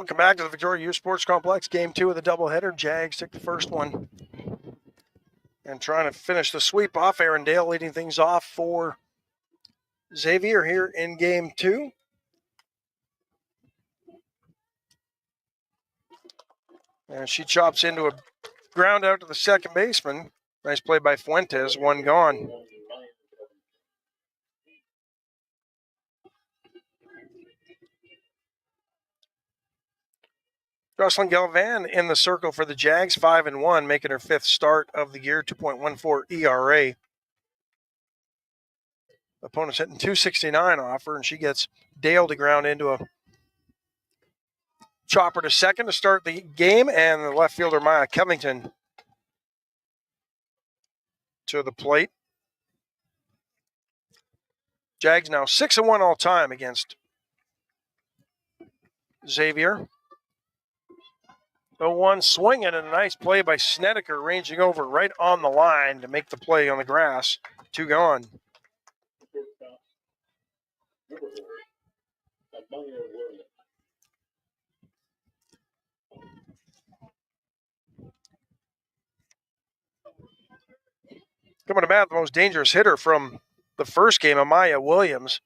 Welcome back to the Victoria Youth Sports Complex. Game 2 of the doubleheader. Jags took the first one. And trying to finish the sweep off. Arendale leading things off for Xavier here in Game 2. And she chops into a ground out to the second baseman. Nice play by Fuentes. One gone. Jocelyn Galvan in the circle for the Jags, 5-1, making her fifth start of the year, 2.14 ERA. Opponent's hitting 269 off her, and she gets Dale to ground into a chopper to second to start the game, and the left fielder Maya Covington to the plate. Jags now 6-1 all time against Xavier. 0-1 swinging, and a nice play by Snedeker, ranging over right on the line to make the play on the grass. 2 gone. Coming to bat, the most dangerous hitter from the first game, Amaya Williams.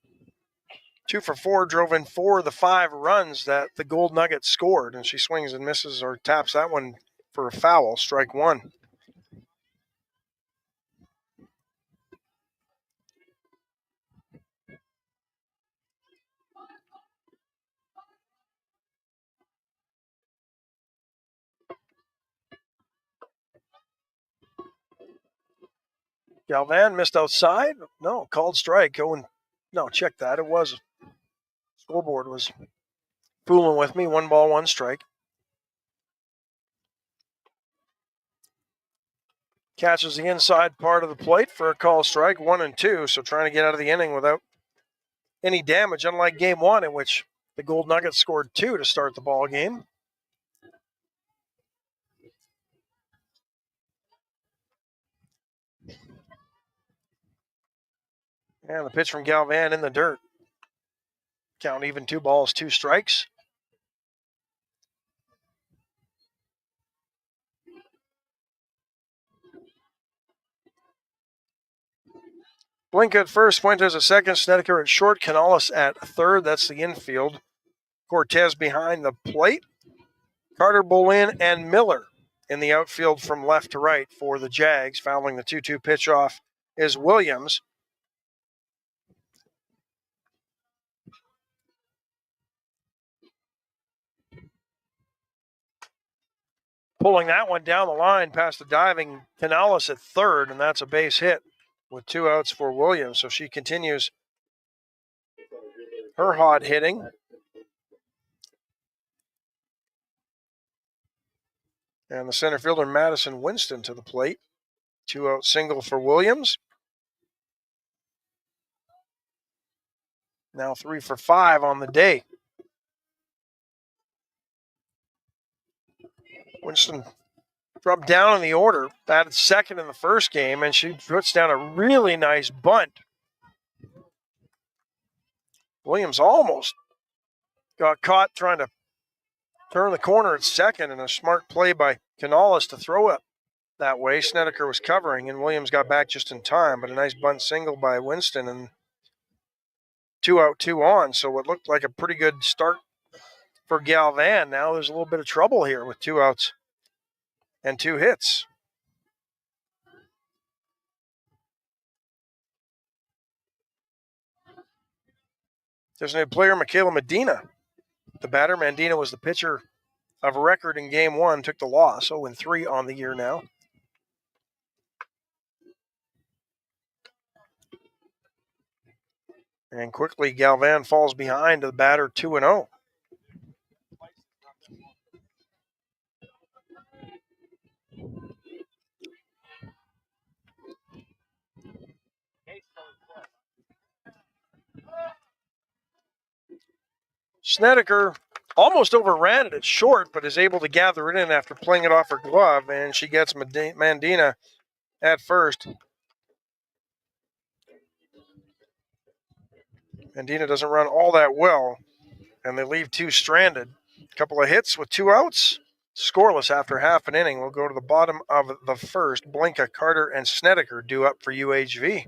2 for 4, drove in 4 of the 5 runs that the Gold Nuggets scored, and she swings and misses or taps that one for a foul, strike 1. Galvan missed outside. No, called strike. No, check that. It was. Scoreboard was fooling with me. 1 ball, 1 strike. Catches the inside part of the plate for a call strike, 1-2. So trying to get out of the inning without any damage, unlike game 1 in which the Gold Nuggets scored 2 to start the ball game. And the pitch from Galvan in the dirt. Count even, 2 balls, 2 strikes. Blink at first, Fuentes at second, Snedeker at short, Canales at third. That's the infield. Cortez behind the plate. Carter, Bolin, and Miller in the outfield from left to right for the Jags. Fouling the 2-2 pitch off is Williams. Pulling that one down the line past the diving Canales at third, and that's a base hit with 2 outs for Williams. So she continues her hot hitting. And the center fielder, Madison Winston, to the plate. 2-out single for Williams. Now 3 for 5 on the day. Winston dropped down in the order, batted second in the first game, and she puts down a really nice bunt. Williams almost got caught trying to turn the corner at second, and a smart play by Canales to throw it that way. Snedeker was covering, and Williams got back just in time, but a nice bunt single by Winston, and 2 out, 2 on. So what looked like a pretty good start for Galvan. Now there's a little bit of trouble here with 2 outs and 2 hits. Designated player, Michaela Medina. The batter, Medina, was the pitcher of record in game 1, took the loss, 0-3 on the year now. And quickly, Galvan falls behind to the batter, 2-0. Snedeker almost overran it at short, but is able to gather it in after playing it off her glove, and she gets Mandina at first. Mandina doesn't run all that well, and they leave 2 stranded. A couple of hits with 2 outs. Scoreless after half an inning. We'll go to the bottom of the first. Blinka, Carter, and Snedeker due up for UHV.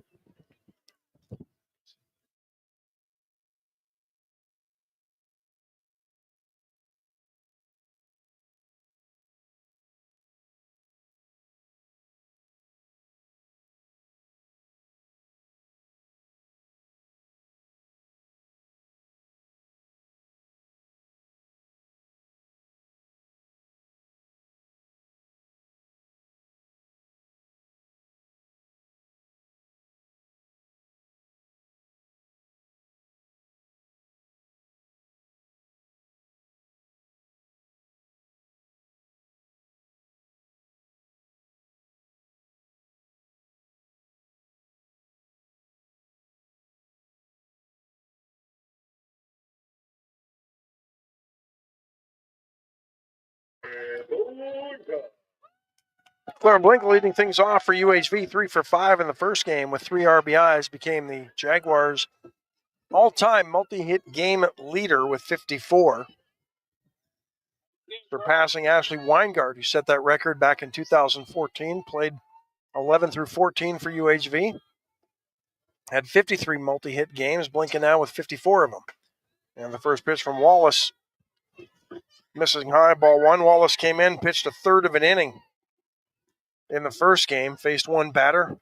Claire Blink leading things off for UHV, 3 for 5 in the first game with 3 RBIs, became the Jaguars' all-time multi-hit game leader with 54, surpassing Ashley Weingart, who set that record back in 2014, played 11 through 14 for UHV, had 53 multi-hit games, blinking now with 54 of them. And the first pitch from Wallace, missing high, ball 1. Wallace came in, pitched a third of an inning in the first game, faced 1 batter.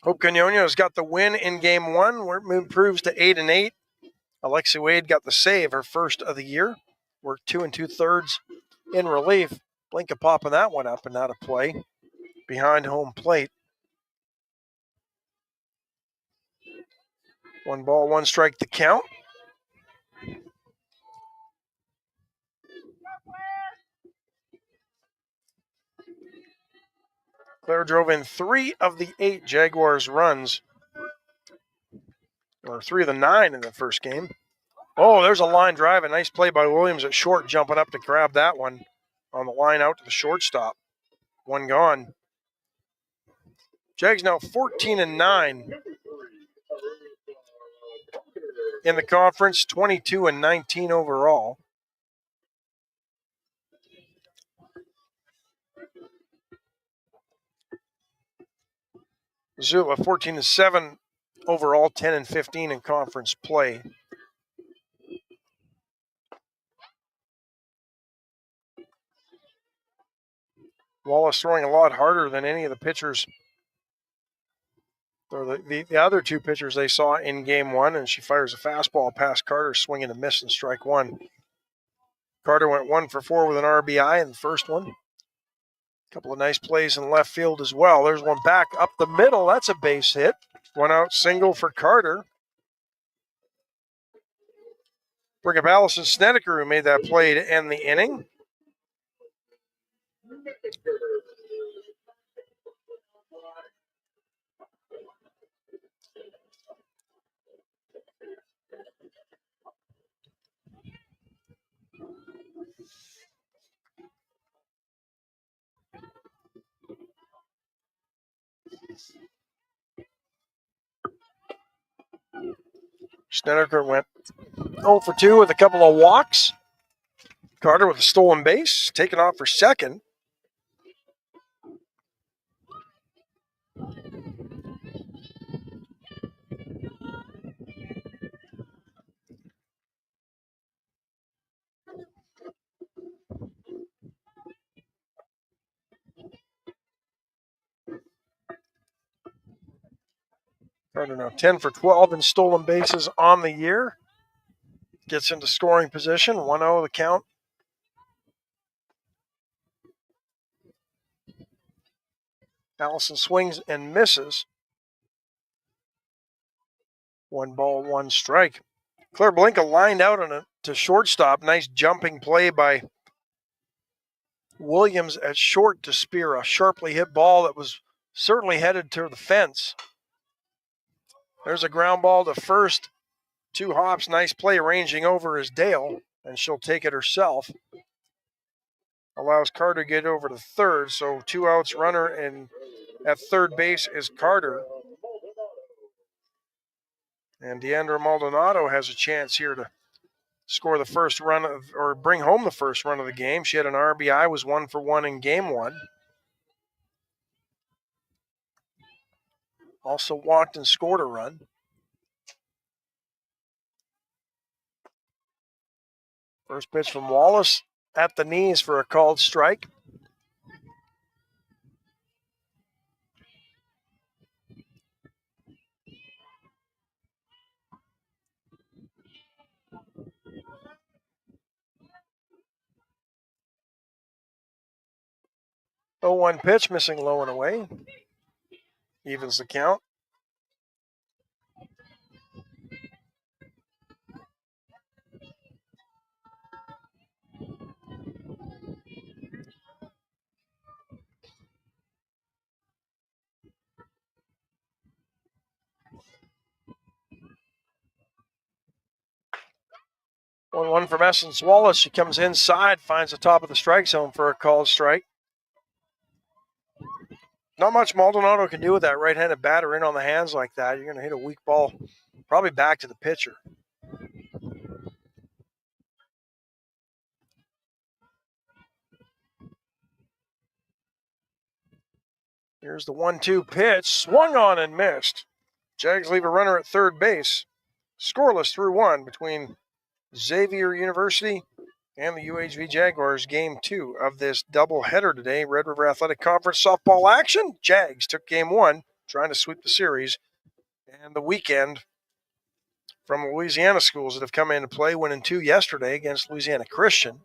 Hope Canyonia has got the win in game 1, where it improves to 8-8. Alexi Wade got the save, her first of the year. Worked 2 2/3 in relief. Blinka popping that one up and out of play behind home plate. 1 ball, 1 strike to count. Claire drove in 3 of the 8 Jaguars runs, or 3 of the 9 in the first game. Oh, there's a line drive. A nice play by Williams at short, jumping up to grab that one on the line out to the shortstop. 1 gone. Jags now 14-9 in the conference, 22-19 overall. Missoula 14-7 overall, 10-15 in conference play. Wallace throwing a lot harder than any of the pitchers, or the other 2 pitchers they saw in game 1, and she fires a fastball past Carter, swinging a miss and strike 1. Carter went 1 for 4 with an RBI in the first one. A couple of nice plays in left field as well. There's one back up the middle. That's a base hit. 1 out single for Carter. Bring up Allison Snedeker, who made that play to end the inning. Snedeker went 0 for 2 with a couple of walks. Carter with a stolen base, taken off for second. Carter now 10 for 12 in stolen bases on the year. Gets into scoring position, 1-0 the count. Allison swings and misses. 1 ball, 1 strike. Claire Blinka lined out to shortstop. Nice jumping play by Williams at short to spear a sharply hit ball that was certainly headed to the fence. There's a ground ball to first. 2 hops, nice play ranging over is Dale, and she'll take it herself. Allows Carter to get over to third, so 2 outs, runner, and at third base is Carter. And Deandra Maldonado has a chance here to score the first run or bring home the first run of the game. She had an RBI, was 1 for 1 in game 1. Also walked and scored a run. First pitch from Wallace at the knees for a called strike. Oh, 1 pitch, missing low and away. Evens the count. One from Essence Wallace. She comes inside, finds the top of the strike zone for a called strike. Not much Maldonado can do with that right-handed batter in on the hands like that. You're going to hit a weak ball, probably back to the pitcher. Here's the 1-2 pitch, swung on and missed. Jags leave a runner at third base. Scoreless through 1 between Xavier University and the UHV Jaguars. Game 2 of this doubleheader today. Red River Athletic Conference softball action. Jags took game 1, trying to sweep the series. And the weekend from Louisiana schools that have come into play, winning 2 yesterday against Louisiana Christian.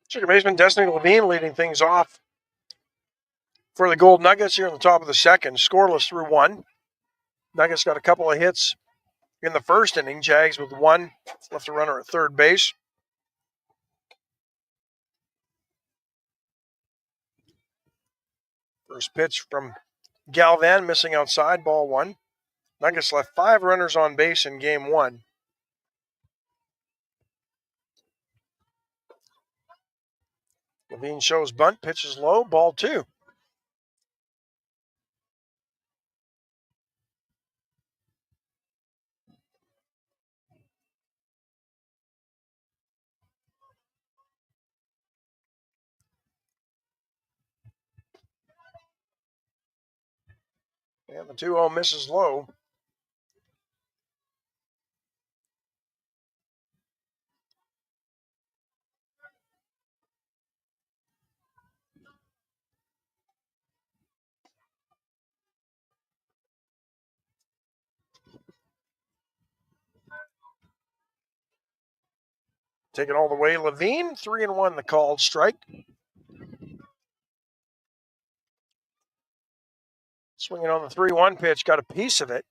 Sugar baseman Destiny Levine leading things off for the Gold Nuggets here in the top of the second. Scoreless through 1. Nuggets got a couple of hits in the first inning. Jags with 1, left a runner at third base. First pitch from Galvan, missing outside, ball 1. Nuggets left 5 runners on base in game 1. Levine shows bunt, pitches low, ball 2. And the 2-0 misses low. Taking all the way, Levine, 3-1 the called strike. Swinging on the 3-1 pitch, got a piece of it.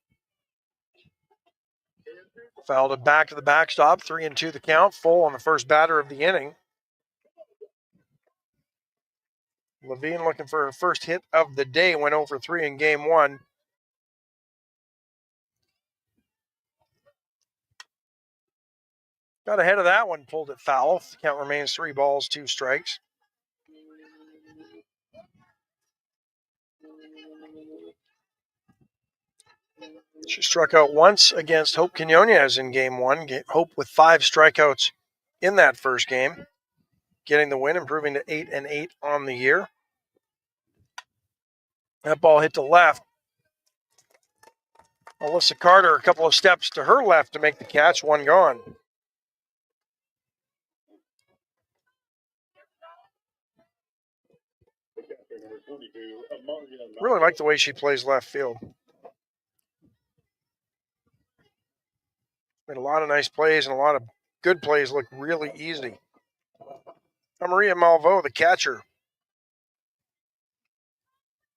Fouled it back to the backstop, 3-2 the count, full on the first batter of the inning. Levine looking for her first hit of the day, went 0 for 3 in game 1. Got ahead of that one, pulled it foul. Count remains 3 balls, 2 strikes. She struck out once against Hope Quinones in game 1. Hope with 5 strikeouts in that first game, getting the win, improving to 8-8 on the year. That ball hit the left. Alyssa Carter a couple of steps to her left to make the catch, one gone. Really like the way she plays left field. Made a lot of nice plays and a lot of good plays look really easy. Maria Malvo, the catcher.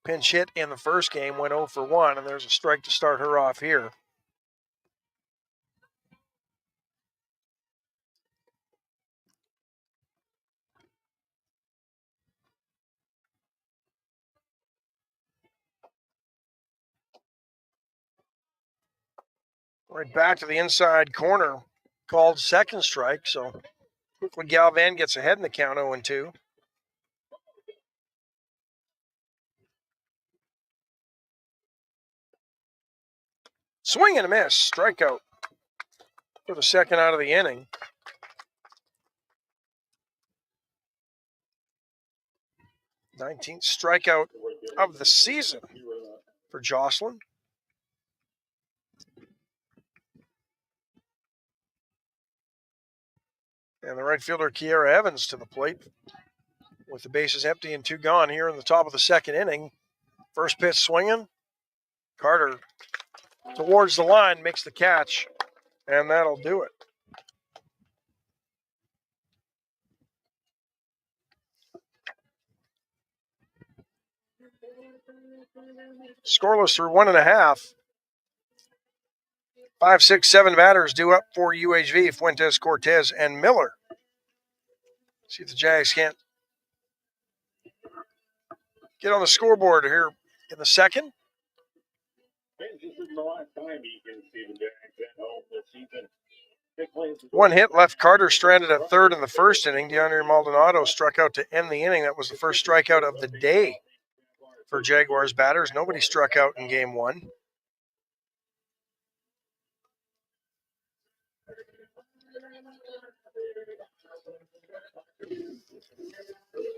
Pinch hit in the first game, went 0 for 1, and there's a strike to start her off here. Right back to the inside corner, called second strike, so quickly Galvan gets ahead in the count 0-2. Swing and a miss, strikeout for the second out of the inning. 19th strikeout of the season for Jocelyn. And the right fielder, Kiera Evans, to the plate with the bases empty and 2 gone here in the top of the second inning. First pitch swinging. Carter towards the line, makes the catch, and that'll do it. Scoreless through 1.5. 5, 6, 7 batters due up for UHV, Fuentes, Cortez, and Miller. See if the Jags can't get on the scoreboard here in the second. One hit left Carter stranded at third in the first inning. DeAndre Maldonado struck out to end the inning. That was the first strikeout of the day for Jaguars batters. Nobody struck out in game one.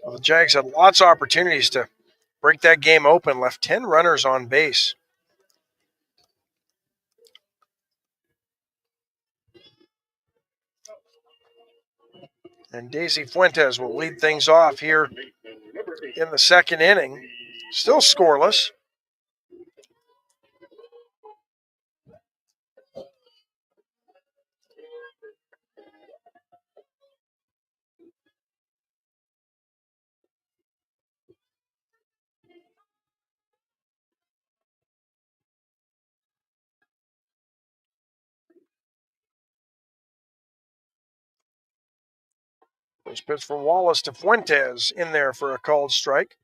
Well, the Jags had lots of opportunities to break that game open, left 10 runners on base. And Daisy Fuentes will lead things off here in the second inning. Still scoreless. First pitch from Wallace to Fuentes in there for a called strike.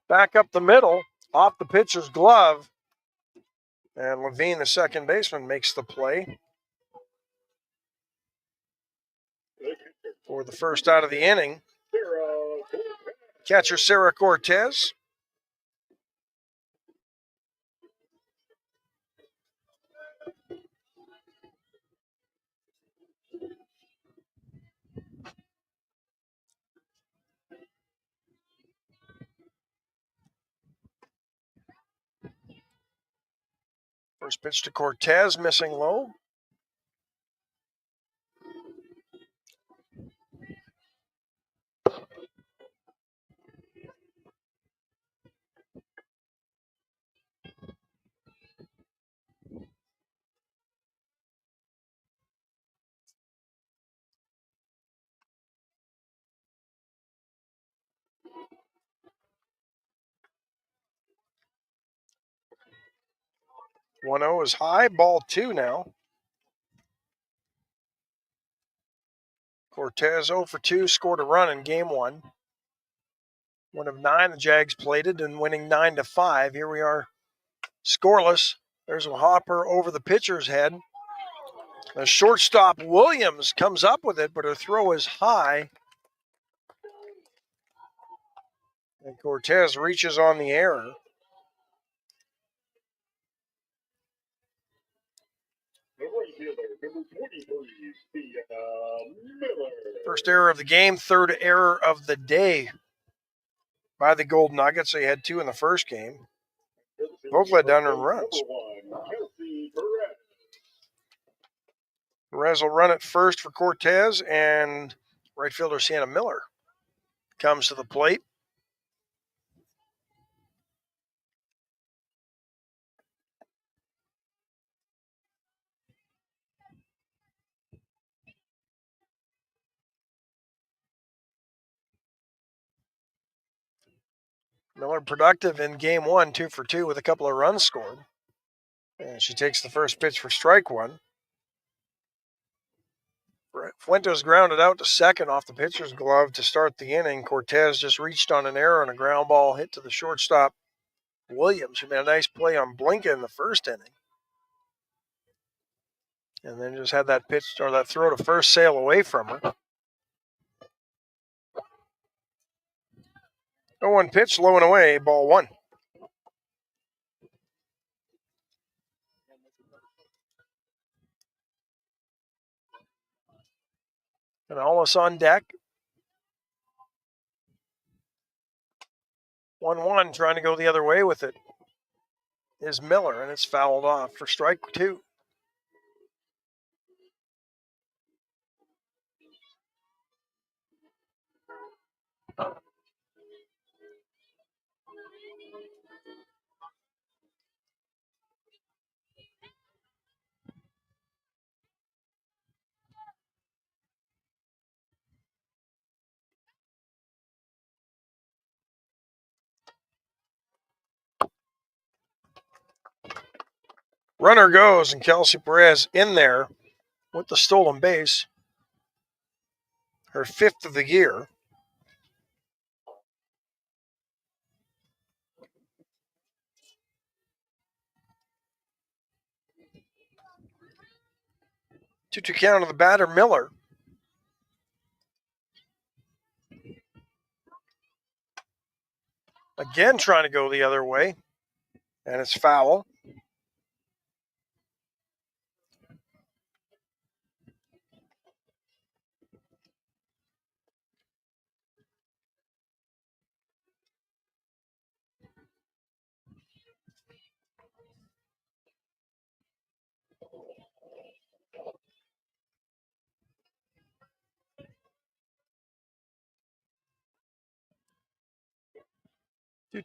Back up the middle, off the pitcher's glove. And Levine, the second baseman, makes the play for the first out of the inning. Catcher Sarah Cortez. First pitch to Cortez, missing low. One 0 is high, ball 2 now. Cortez 0 for 2, scored a run in game 1. 1 of 9 the Jags plated and winning 9-5. Here we are scoreless. There's a hopper over the pitcher's head. The shortstop Williams comes up with it, but her throw is high. And Cortez reaches on the error. First error of the game, third error of the day by the Gold Nuggets. They had 2 in the first game. Both led to unearned runs. Perez will run it first for Cortez, and right fielder Sienna Miller comes to the plate. Miller productive in game 1, 2 for 2 with a couple of runs scored. And she takes the first pitch for strike 1. Fuentes grounded out to second off the pitcher's glove to start the inning. Cortez just reached on an error and a ground ball hit to the shortstop, Williams, who made a nice play on Blinka in the first inning. And then just had that pitch or that throw to first sail away from her. 0-1 pitch, low and away, ball 1. Canales on deck. 1-1, trying to go the other way with it is Miller, and it's fouled off for strike 2. Runner goes, and Kelsey Perez in there with the stolen base. Her 5th of the year. Two count of the batter, Miller. Again trying to go the other way, and it's foul.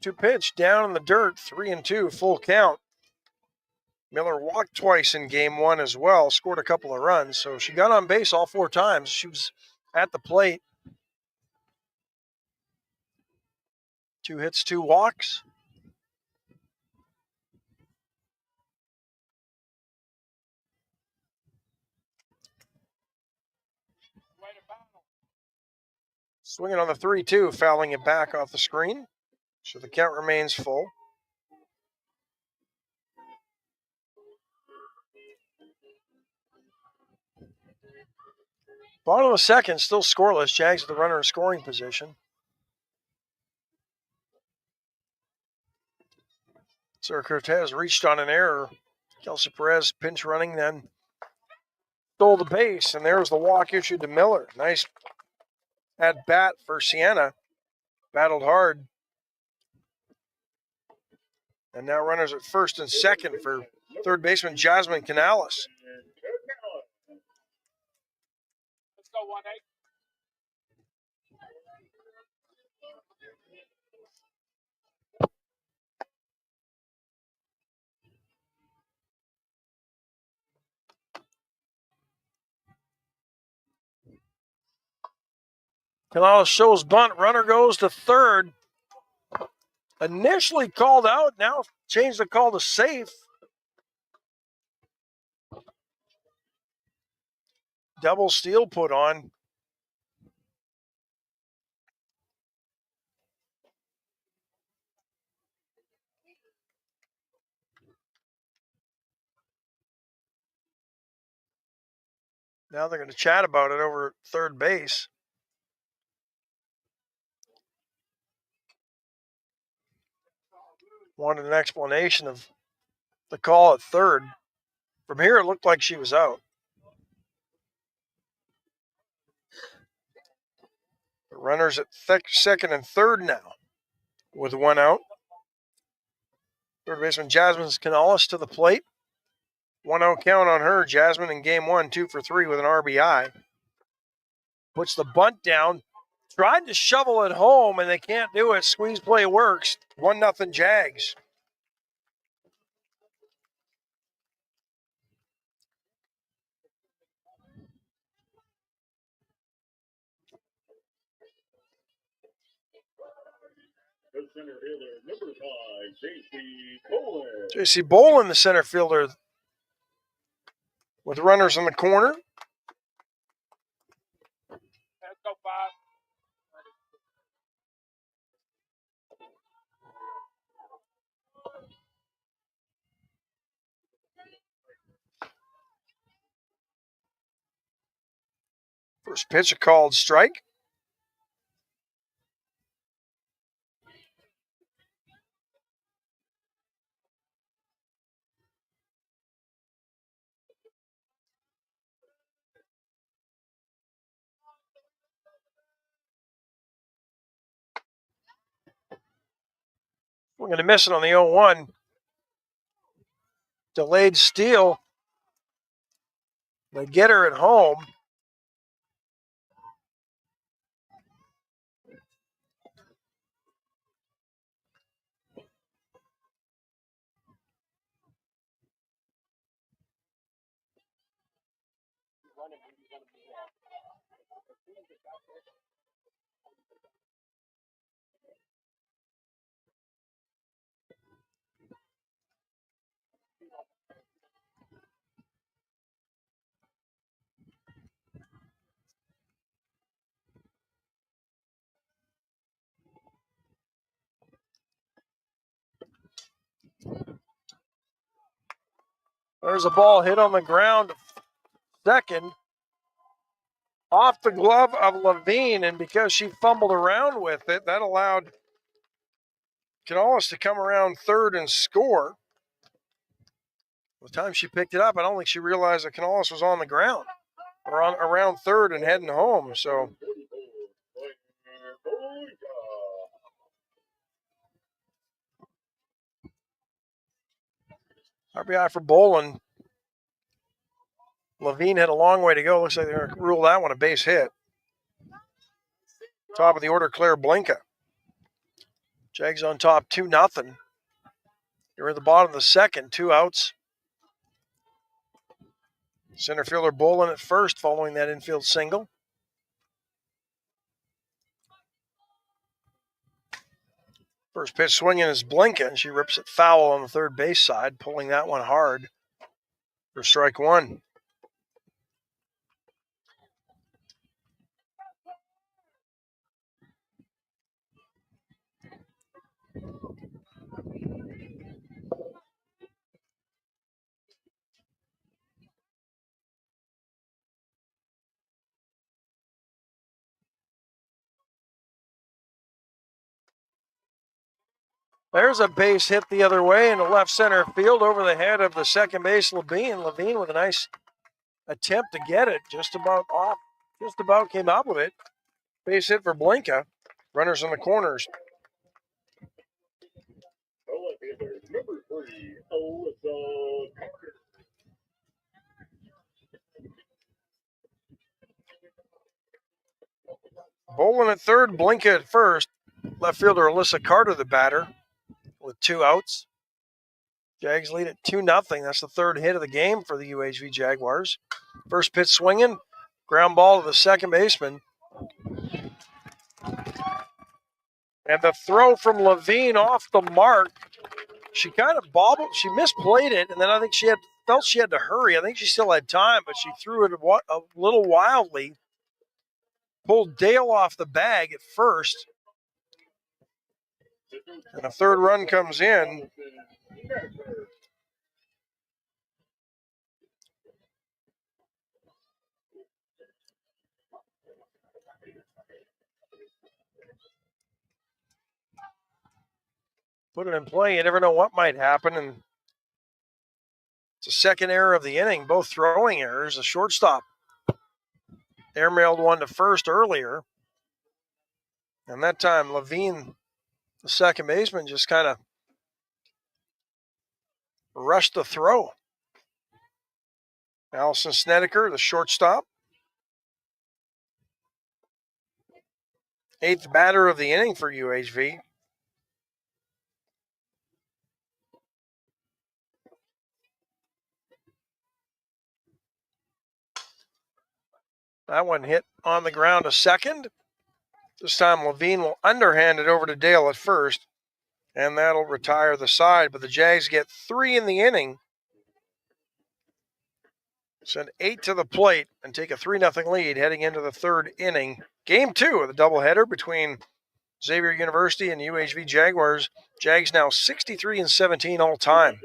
Two pitch down in the dirt, 3-2, full count. Miller walked twice in game 1 as well, scored a couple of runs, so she got on base all 4 times. She was at the plate. 2 hits, 2 walks. Swinging on the 3-2, fouling it back off the screen. So the count remains full. Bottom of the second, still scoreless. Jags with the runner in scoring position. Sarah Cortez reached on an error. Kelsey Perez pinch running, then stole the base, and there's the walk issued to Miller. Nice at bat for Sienna. Battled hard. And now runners at first and second for third baseman Jasmine Canales. Let's go 1-8. Canales shows bunt. Runner goes to third. Initially called out, now changed the call to safe. Double steal put on. Now they're going to chat about it over third base. Wanted an explanation of the call at third. From here, it looked like she was out. Runners at second and third now with one out. Third baseman Jasmine Canales to the plate. 1-0 count on her. Jasmine in game one, 2 for 3 with an RBI. Puts the bunt down. Tried to shovel it home, and they can't do it. Squeeze play works. 1-0 Jags. Center fielder, number 5, J.C. Bolin. J.C. Bolin, the center fielder, with runners in the corner. Let's go, Bob. First pitch, a called strike. We're going to miss it on the 0-1. Delayed steal. They get her at home. There's a ball hit on the ground. Second. Off the glove of Levine, and because she fumbled around with it, that allowed Canales to come around third and score. By the time she picked it up, I don't think she realized that Canales was on the ground or around third and heading home. So RBI for Bolin. Levine had a long way to go. Looks like they're going to rule that one a base hit. Top of the order, Claire Blinka. Jags on top, 2-0. You're at the bottom of the second, 2 outs. Center fielder Bolin at first, following that infield single. First pitch swinging is Blinka, and she rips it foul on the third base side, pulling that one hard for strike one. There's a base hit the other way in the left center field over the head of the second base Levine. Levine with a nice attempt to get it, just about off, just about came out with it. Base hit for Blinka. Runners in the corners. Number 3, Alyssa Carter. Bolin at third, Blinka at first. Left fielder Alyssa Carter, the batter, with 2 outs. Jags lead at 2-0. That's the third hit of the game for the UHV Jaguars. First pitch swinging, ground ball to the second baseman. And the throw from Levine off the mark. She kind of bobbled. She misplayed it, and then I think felt she had to hurry. I think she still had time, but she threw it a little wildly. Pulled Dale off the bag at first. And a third run comes in. Put it in play. You never know what might happen. And it's a second error of the inning, both throwing errors. The shortstop airmailed one to first earlier. And that time, Levine, the second baseman, just kind of rushed the throw. Allison Snedeker, the shortstop. 8th batter of the inning for UHV. That one hit on the ground to second. This time Levine will underhand it over to Dale at first, and that'll retire the side. But the Jags get 3 in the inning, send 8 to the plate, and take a 3-0 lead heading into the 3rd inning. Game 2 of the doubleheader between Xavier University and UHV Jaguars. Jags now 63-17 all time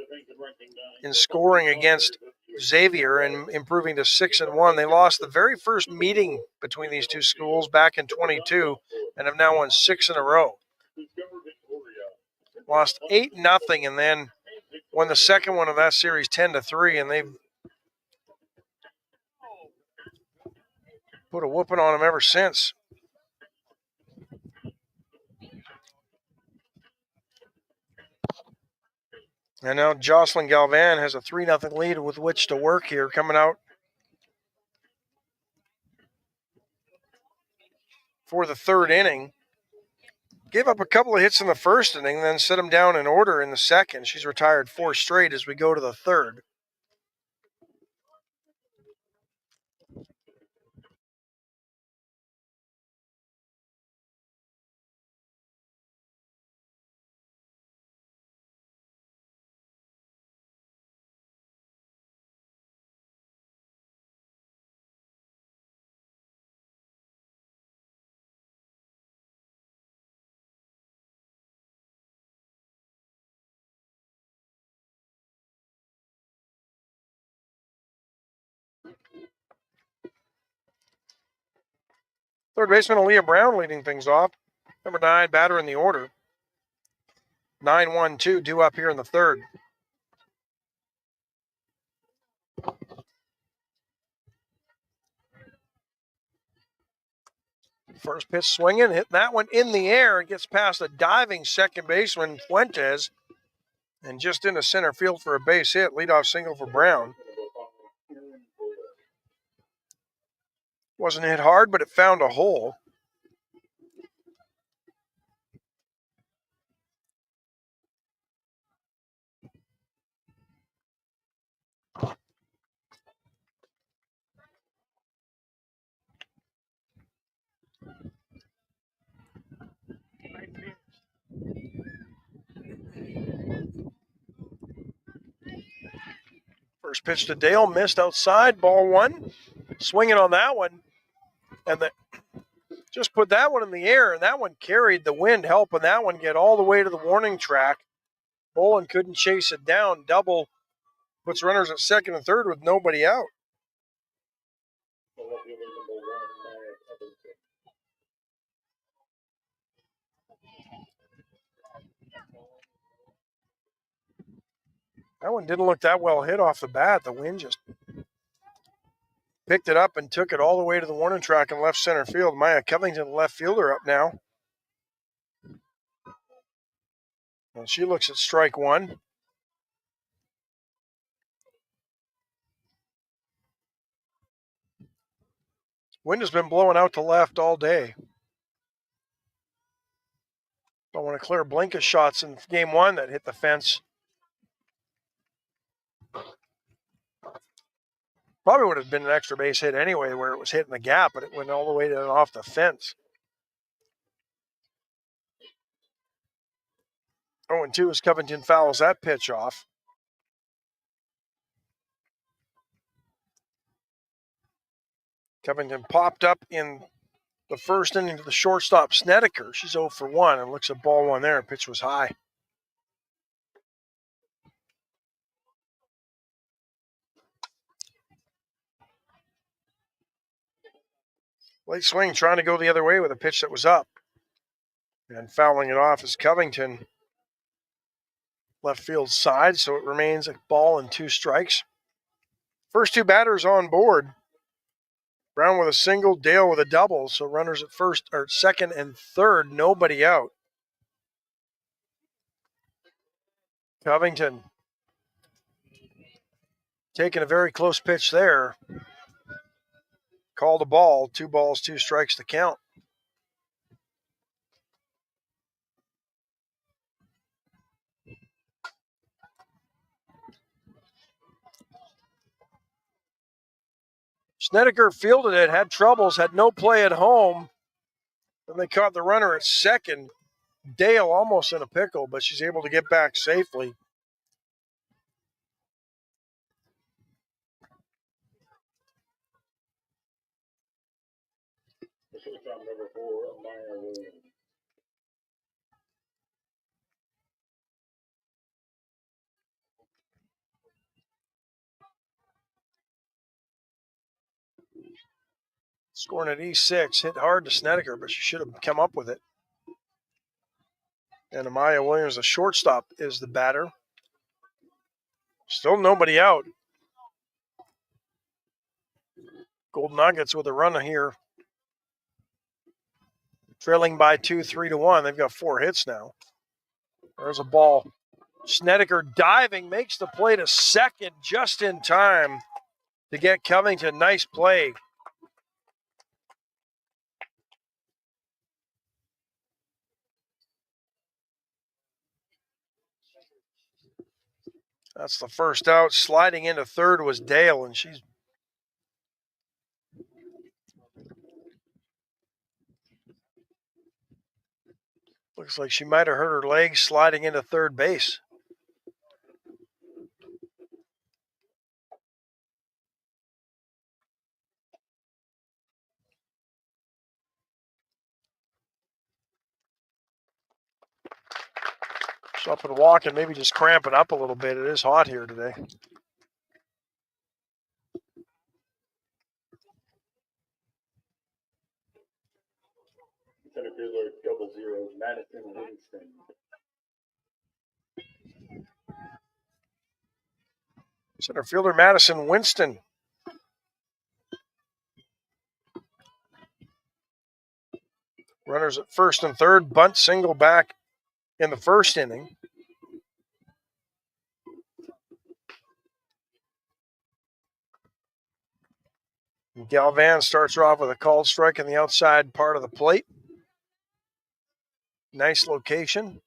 in scoring against Xavier and improving to 6-1. They lost the very first meeting between these two schools back in 22 and have now won 6 in a row. Lost 8-0 and then won the second one of that series 10-3, and they've put a whooping on them ever since. And now Jocelyn Galvan has a 3-0 lead with which to work here, coming out for the 3rd inning. Gave up a couple of hits in the 1st inning, then set them down in order in the 2nd. She's retired 4 straight as we go to the 3rd. Third baseman Aaliyah Brown leading things off. Number 9 batter in the order. 9-1-2 due up here in the 3rd. First pitch swinging, hit that one in the air. It gets past a diving second baseman, Fuentes, and just into center field for a base hit. Leadoff single for Brown. Wasn't hit hard, but it found a hole. First pitch to Dale, missed outside, ball 1. Swinging on that one, and just put that one in the air, and that one carried the wind, helping that one get all the way to the warning track. Bolin couldn't chase it down. Double puts runners at 2nd and 3rd with nobody out. That one didn't look that well hit off the bat. The wind just picked it up and took it all the way to the warning track in left center field. Maya Covington, left fielder, up now. And she looks at strike 1. Wind has been blowing out to left all day. I want to clear Blinka shots in game 1 that hit the fence. Probably would have been an extra base hit anyway, where it was hitting the gap, but it went all the way to and off the fence. 0-2 as Covington fouls that pitch off. Covington popped up in the 1st inning to the shortstop, Snedeker. She's 0 for 1 and looks at ball 1 there. Pitch was high. Late swing, trying to go the other way with a pitch that was up. And fouling it off is Covington. Left field side, so it remains a ball and 2 strikes. First 2 batters on board. Brown with a single, Dale with a double. So runners at first or second and third, nobody out. Covington taking a very close pitch there. Called a ball. 2 balls, 2 strikes to count. Snedeker fielded it, had troubles, had no play at home. Then they caught the runner at second. Dale almost in a pickle, but she's able to get back safely. The shortstop number 4, Maya Williams. Scoring at E6, hit hard to Snedeker, but she should have come up with it. And Amaya Williams, the shortstop, is the batter. Still nobody out. Gold Nuggets with a run here. Trailing by 2, 3-1. They've got 4 hits now. There's a ball. Snedeker diving, makes the play to second just in time to get Covington. Nice play. That's the first out. Sliding into third was Dale, and she's looks like she might have hurt her leg sliding into third base. She's up and walking, maybe just cramping up a little bit. It is hot here today. Center fielder 00, Madison Winston. Center fielder Madison Winston. Runners at first and third, bunt single back in the first inning. Galvan starts her off with a called strike in the outside part of the plate. Nice location.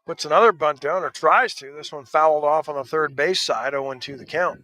Puts another bunt down, or tries to. This one fouled off on the third base side, 0-2 the count.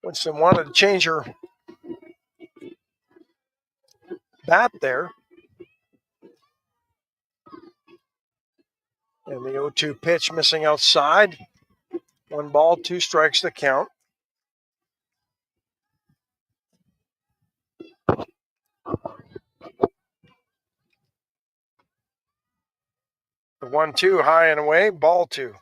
Winston wanted to change her bat there. And the 0-2 pitch missing outside. 1 ball, 2 strikes to count. The 1-2 high and away, ball 2.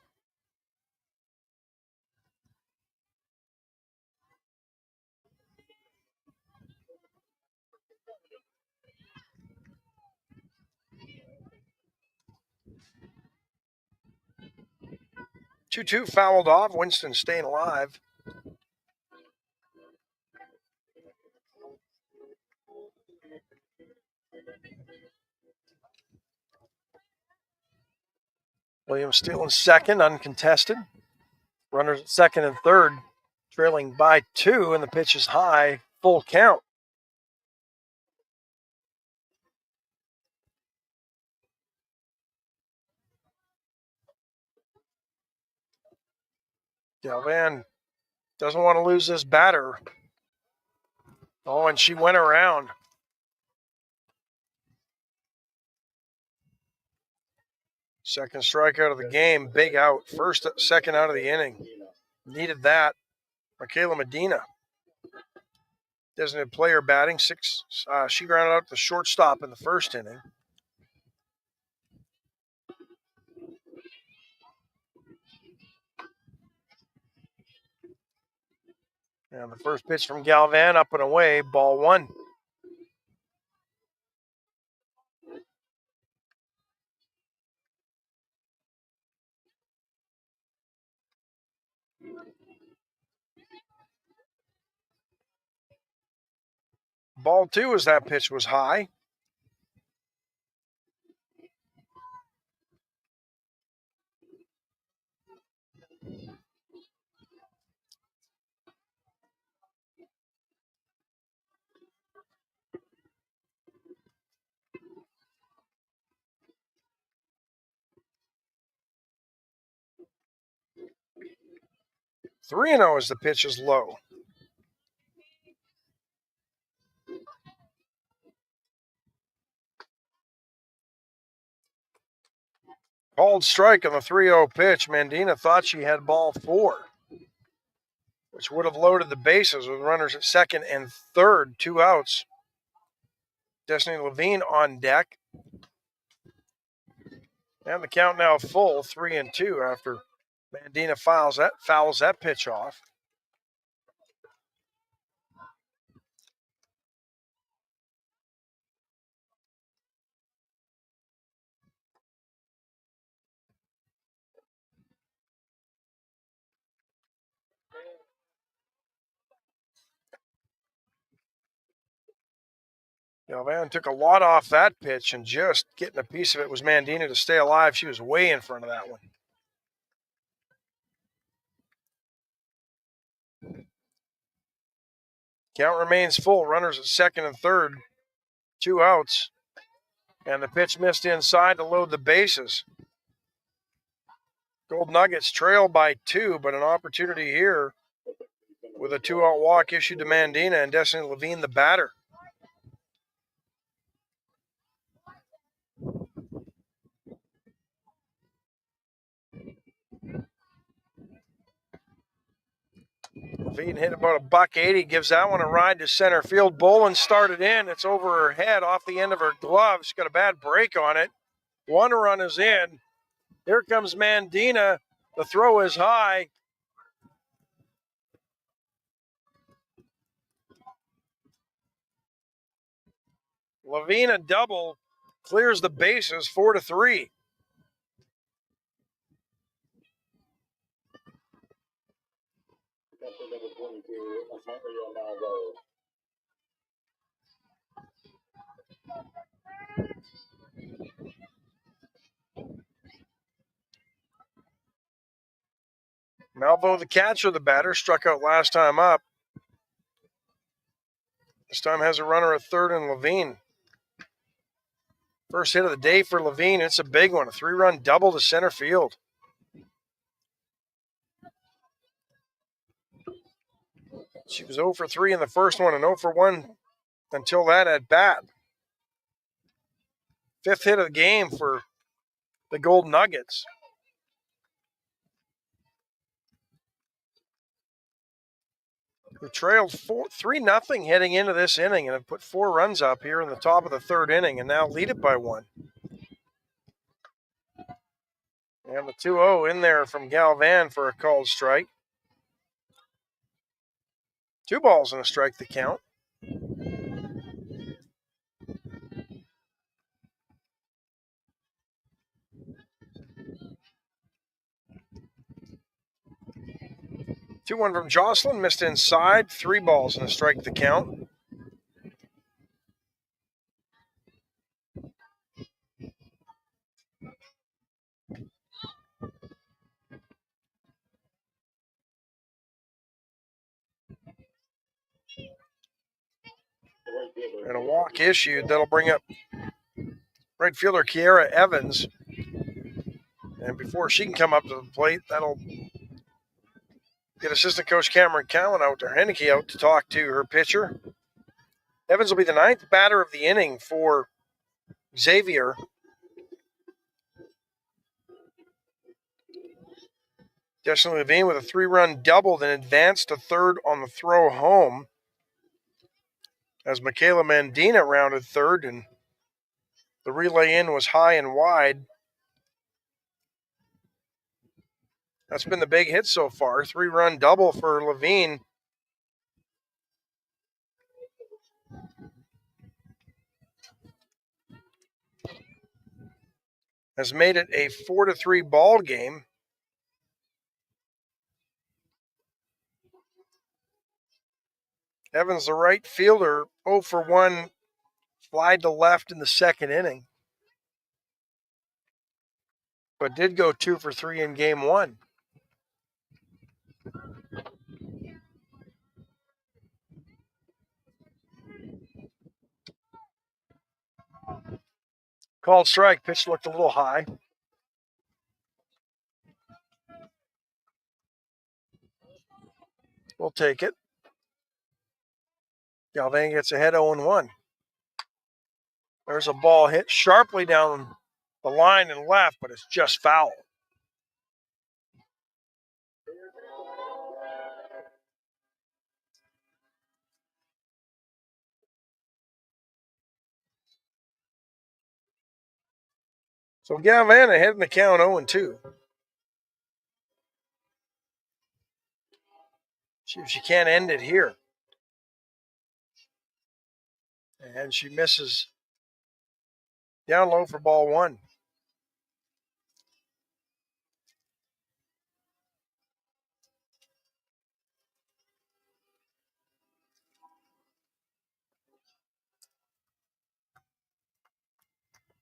Two fouled off. Winston staying alive. Williams still in second, uncontested. Runners at second and third, trailing by 2, and the pitch is high, full count. Galvan doesn't want to lose this batter. Oh, and she went around. Second strikeout of the game. Big out. Second out of the inning. Needed that. Michaela Medina. Designated player batting. She grounded out the shortstop in the first inning. And the first pitch from Galvan, up and away, ball one. Ball two as that pitch was high. Three and 0 as the pitch is low. Called strike on the 3-0 pitch. Mandina thought she had ball four, which would have loaded the bases with runners at second and third, 2 outs. Destiny Levine on deck. And the count now full, 3-2 after Mandina fouls that pitch off. Galvan took a lot off that pitch, and just getting a piece of it was Mandina to stay alive. She was way in front of that one. Count remains full. Runners at second and third, 2 outs. And the pitch missed inside to load the bases. Gold Nuggets trail by 2, but an opportunity here with a 2-out walk issued to Mandina and Destiny Levine, the batter. Levine hit about $180, gives that one a ride to center field. Bolin started in. It's over her head, off the end of her glove. She's got a bad break on it. One run is in. Here comes Mandina. The throw is high. Levine a double, clears the bases, 4-3. Malvo, the catcher, the batter, struck out last time up. This time has a runner at third and Levine. First hit of the day for Levine. It's a big one, a 3-run double to center field. She was 0 for 3 in the first one and 0 for 1 until that at bat. Fifth hit of the game for the Gold Nuggets. Who trailed 3-0 heading into this inning and have put 4 runs up here in the top of the third inning and now lead it by 1. And the 2-0 in there from Galvan for a called strike. 2 balls and a strike the count. Two one from Jocelyn, missed inside. 3 balls and a strike the count. And a walk issued. That'll bring up right fielder Kiera Evans. And before she can come up to the plate, that'll get assistant coach Cameron Cowan out there, Henneke out to talk to her pitcher. Evans will be the 9th batter of the inning for Xavier. Justin Levine with a 3-run double, then advanced to third on the throw home as Michaela Mandina rounded third, and the relay in was high and wide. That's been the big hit so far. 3-run double for Levine. Has made it a 4-3 ball game. Evans, the right fielder, 0 for 1, flied to left in the second inning, but did go 2 for 3 in game 1. Called strike. Pitch looked a little high. We'll take it. Galvan gets ahead 0-1. There's a ball hit sharply down the line and left, but it's just foul. So Galvan ahead in the count 0-2. See if she can't end it here. And she misses down low for ball 1.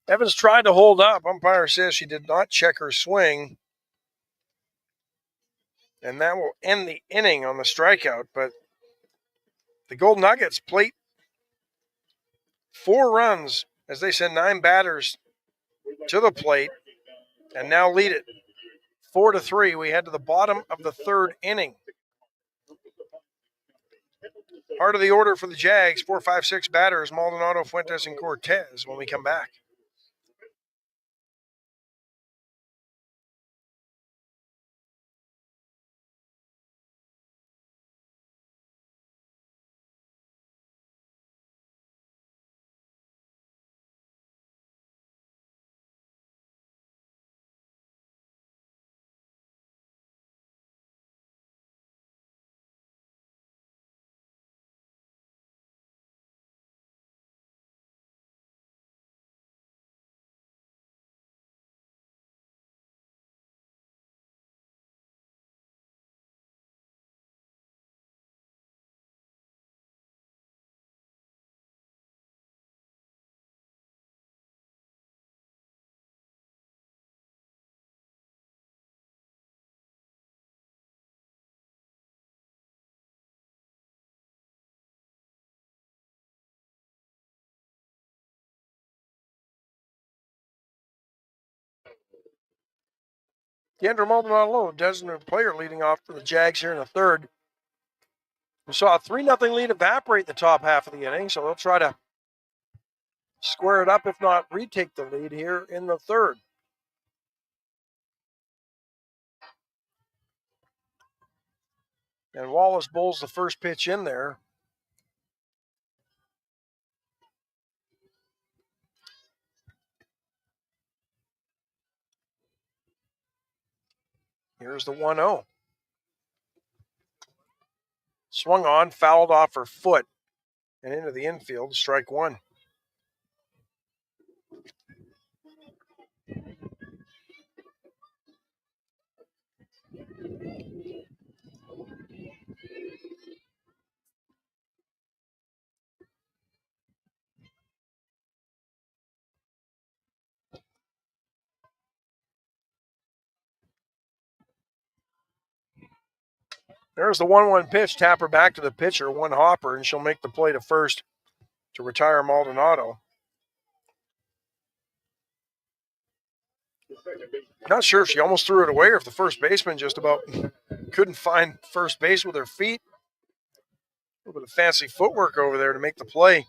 Evans tried to hold up. Umpire says she did not check her swing. And that will end the inning on the strikeout. But the Gold Nuggets plate 4 runs as they send 9 batters to the plate and now lead it 4-3. We head to the bottom of the 3rd inning. Part of the order for the Jags, 4, 5, 6 batters, Maldonado, Fuentes, and Cortez when we come back. Kendra Maldonado, designated player, leading off for the Jags here in the 3rd. We saw a 3-0 lead evaporate the top half of the inning, so they'll try to square it up, if not retake the lead here in the 3rd. And Wallace bowls the first pitch in there. Here's the 1-0. Swung on, fouled off her foot, and into the infield, strike 1. There's the 1-1 pitch. Tap her back to the pitcher, 1 hopper, and she'll make the play to first to retire Maldonado. Not sure if she almost threw it away or if the first baseman just about couldn't find first base with her feet. A little bit of fancy footwork over there to make the play.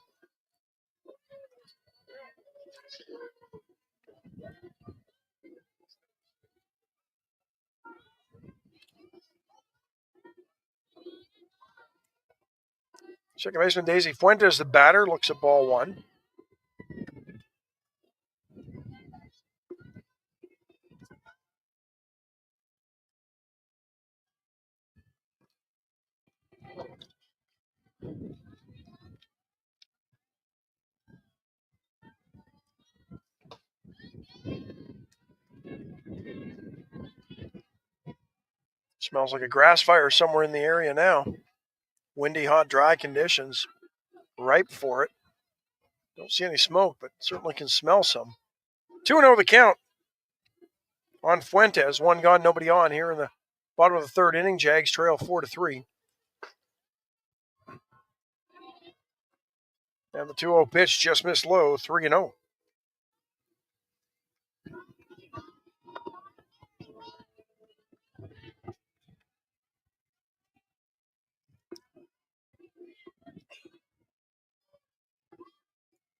Second baseman Daisy Fuentes, the batter, looks at ball one. Smells like a grass fire somewhere in the area now. Windy, hot, dry conditions. Ripe for it. Don't see any smoke, but certainly can smell some. 2-0 the count on Fuentes. One gone, nobody on here in the bottom of the third inning. Jags trail 4-3. And the 2-0 pitch just missed low, 3-0.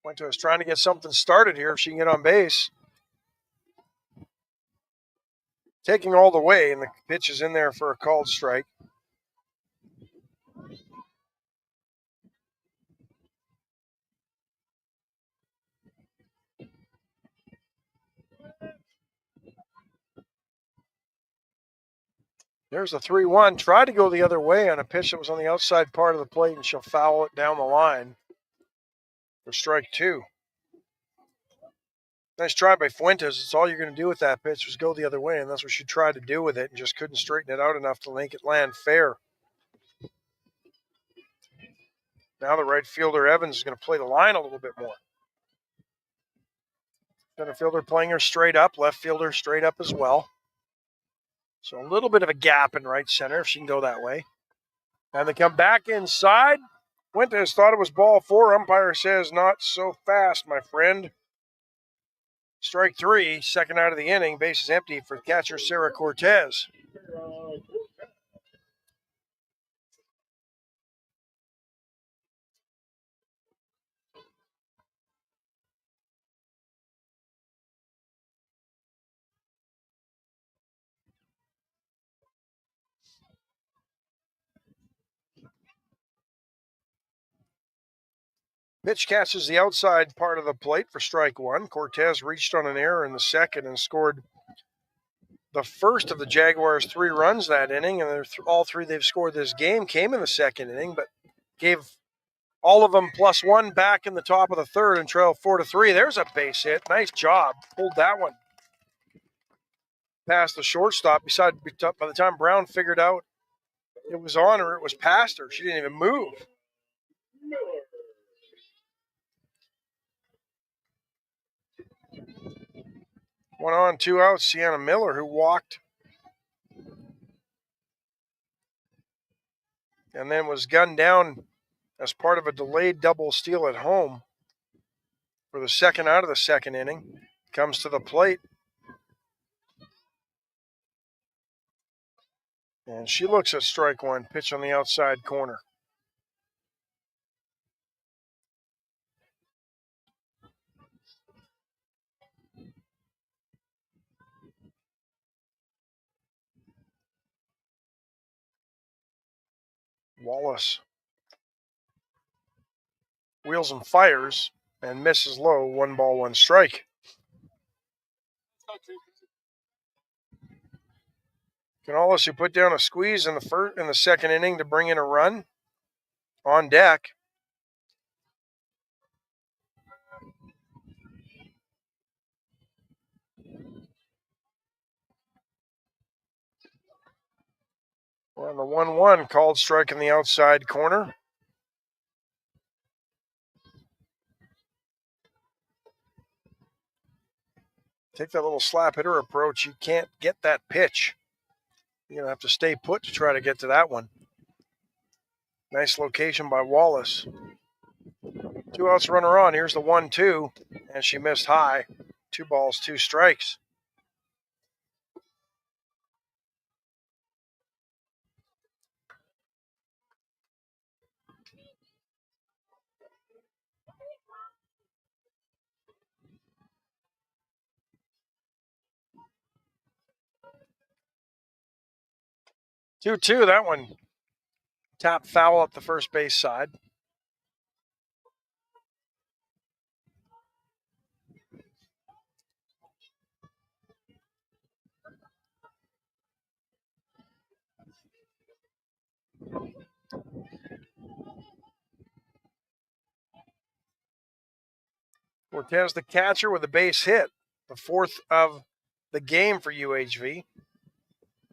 Fuentes trying to get something started here if she can get on base. Taking all the way, and the pitch is in there for a called strike. There's a 3-1. Tried to go the other way on a pitch that was on the outside part of the plate, and she'll foul it down the line for strike two. Nice try by Fuentes. It's all you're going to do with that pitch was go the other way, and that's what she tried to do with it and just couldn't straighten it out enough to make it land fair. Now the right fielder, Evans, is going to play the line a little bit more. Center fielder playing her straight up, left fielder straight up as well. So a little bit of a gap in right center if she can go that way. And they come back inside. Fuentes thought it was ball four. Umpire says not so fast, my friend. Strike three, second out of the inning. Base is empty for catcher Sarah Cortez. Pitch catches the outside part of the plate for strike one. Cortez reached on an error in the second and scored the first of the Jaguars' 3 runs that inning, and all 3 they've scored this game came in the second inning, but gave all of them plus 1 back in the top of the third and trailed 4-3. There's a base hit. Nice job. Pulled that one past the shortstop. By the time Brown figured out it was on her, it was past her. She didn't even move. One on, 2 out. Sienna Miller, who walked and then was gunned down as part of a delayed double steal at home for the second out of the second inning, comes to the plate. And she looks at strike one, pitch on the outside corner. Wallace wheels and fires and misses low. 1 ball, 1 strike. Canales, who put down a squeeze in the second inning to bring in a run, on deck. We're on the 1-1, called strike in the outside corner. Take that little slap hitter approach. You can't get that pitch. You're going to have to stay put to try to get to that one. Nice location by Wallace. 2 outs, runner on. Here's the 1-2, and she missed high. 2 balls, 2 strikes. Two, that one tapped foul up the first base side. Cortez, the catcher, with a base hit, the fourth of the game for UHV.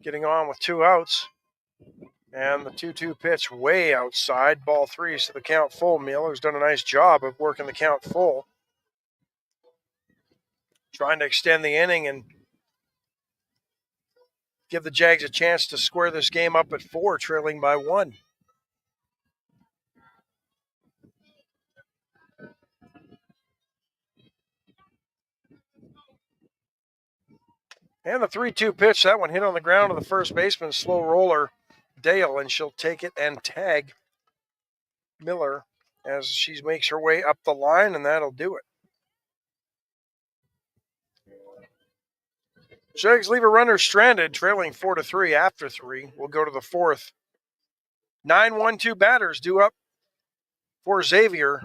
Getting on with 2 outs. And the 2-2 pitch way outside. Ball 3, so the count full. Mueller's done a nice job of working the count full. Trying to extend the inning and give the Jags a chance to square this game up at 4, trailing by 1. And the 3-2 pitch, that one hit on the ground to the first baseman, slow roller, Dale, and she'll take it and tag Miller as she makes her way up the line, and that'll do it. Jags leave a runner stranded, trailing 4-3 after 3. We'll go to the 4th. 9-1-2 batters due up for Xavier.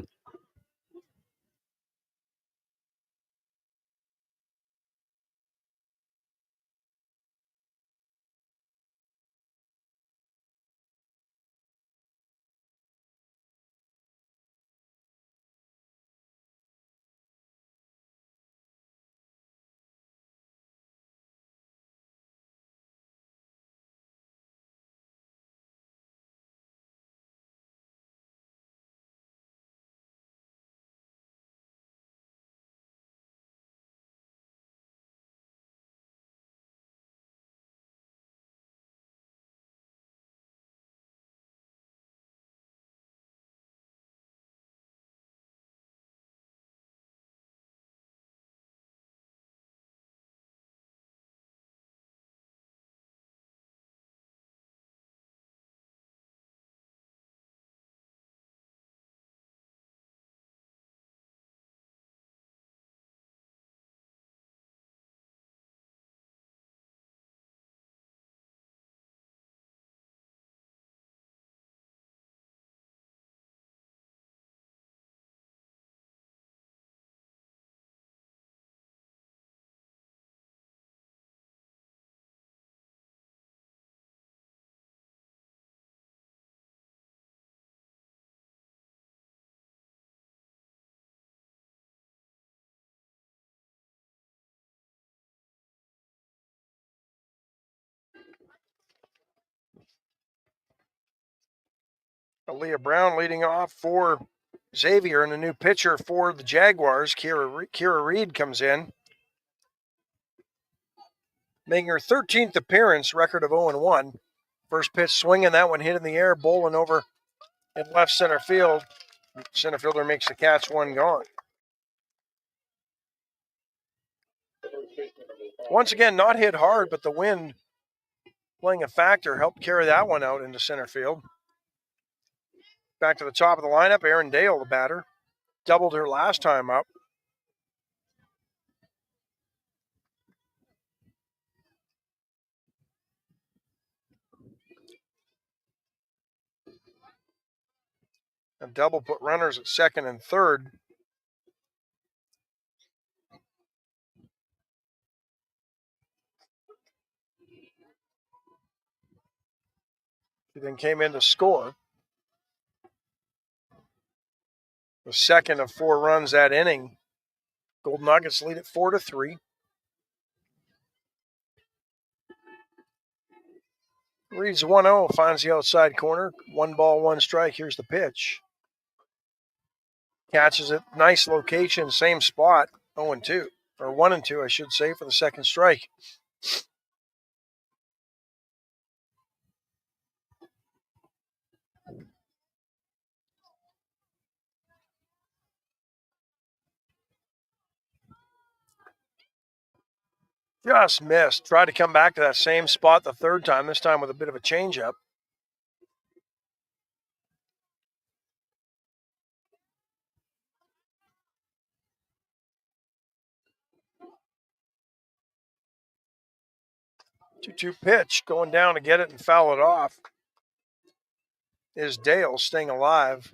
Aaliyah Brown leading off for Xavier, and a new pitcher for the Jaguars. Kira Reed comes in, making her 13th appearance, record of 0-1. First pitch swinging, that one hit in the air, bowling over in left center field. Center fielder makes the catch, one gone. Once again, not hit hard, but the wind playing a factor helped carry that one out into center field. Back to the top of the lineup, Erin Dale, the batter. Doubled her last time up. A double put runners at second and third. She then came in to score. The second of 4 runs that inning. Gold Nuggets lead it 4-3. Reads 1-0, finds the outside corner. 1 ball, 1 strike. Here's the pitch. Catches it. Nice location, same spot. 0-2, or 1-2, I should say, for the second strike. Just missed. Tried to come back to that same spot the third time, this time with a bit of a changeup. Two-two pitch, going down to get it and foul it off is Dale, staying alive.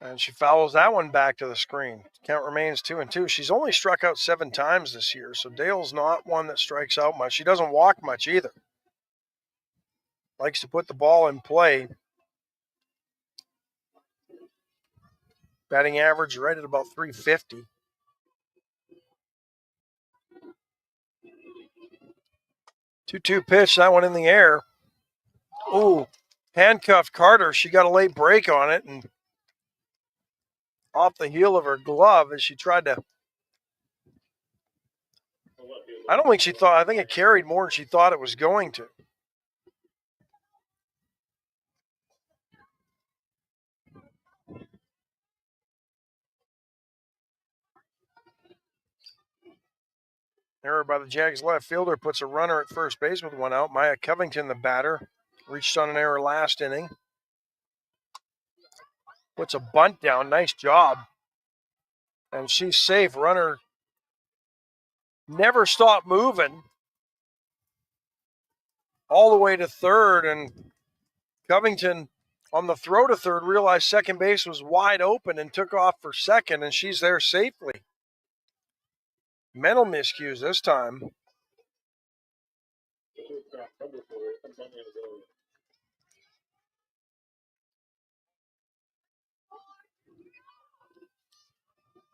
And she fouls that one back to the screen. Count remains 2-2. She's only struck out 7 times this year, so Dale's not one that strikes out much. She doesn't walk much either. Likes to put the ball in play. Batting average right at about 350. Two-two pitch, that one in the air. Ooh, handcuffed Carter. She got a late break on it and off the heel of her glove as she tried to. I don't think she thought, I think it carried more than she thought it was going to. Error by the Jags left fielder puts a runner at first base with 1 out. Maya Covington, the batter, reached on an error last inning. Puts a bunt down. Nice job. And she's safe. Runner never stopped moving all the way to third. And Covington, on the throw to third, realized second base was wide open and took off for second, and she's there safely. Mental miscues this time.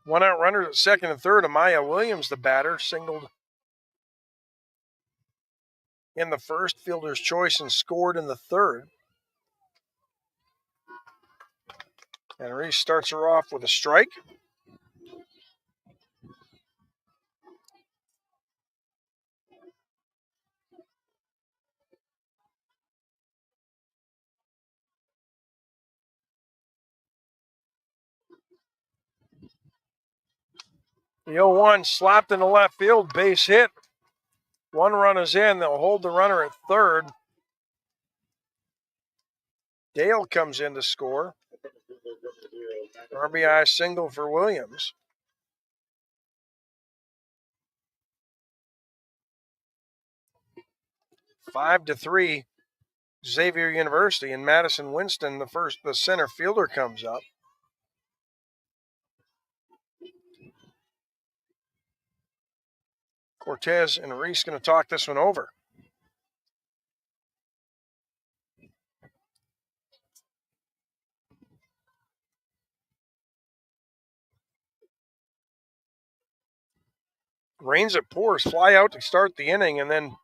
One out runners at second and third. Amaya Williams, the batter, singled in the first, fielder's choice, and scored in the third. And Reese starts her off with a strike. The 0-1 slapped in the left field, base hit. 1 run is in. They'll hold the runner at third. Dale comes in to score. RBI single for Williams. 5-3, Xavier University. And Madison Winston, the center fielder, comes up. Cortez and Reese going to talk this one over. Rains it pours, fly out to start the inning, and then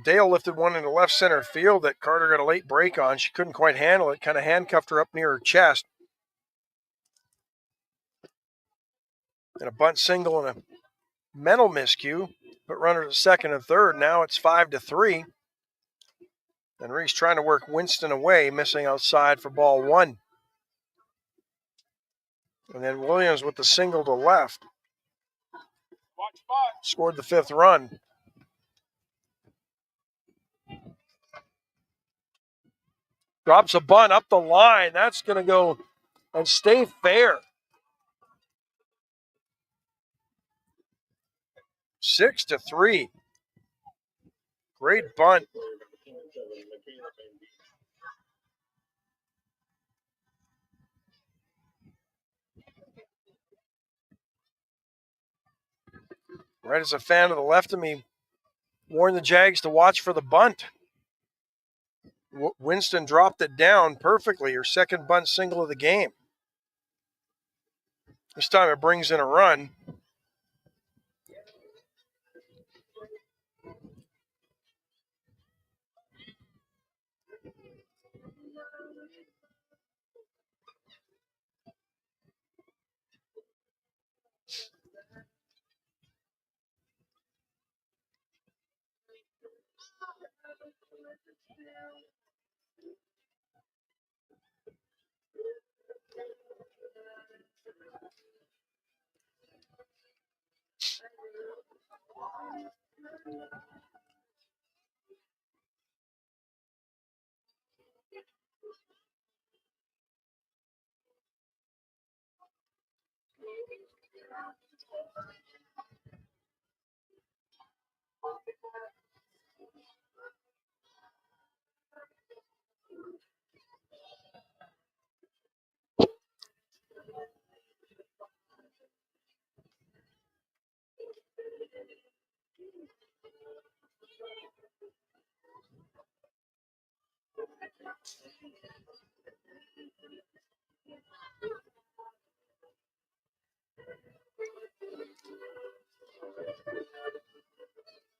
Dale lifted one into left center field that Carter got a late break on. She couldn't quite handle it, kind of handcuffed her up near her chest. And a bunt single and a mental miscue, put runners at second and third. Now it's 5-3. And Reese trying to work Winston away, missing outside for ball 1. And then Williams with the single to left. Scored the 5th run. Drops a bunt up the line. That's going to go and stay fair. 6-3. Great bunt. Right as a fan of the left of me warned the Jags to watch for the bunt. Winston dropped it down perfectly, her second bunt single of the game. This time it brings in a run.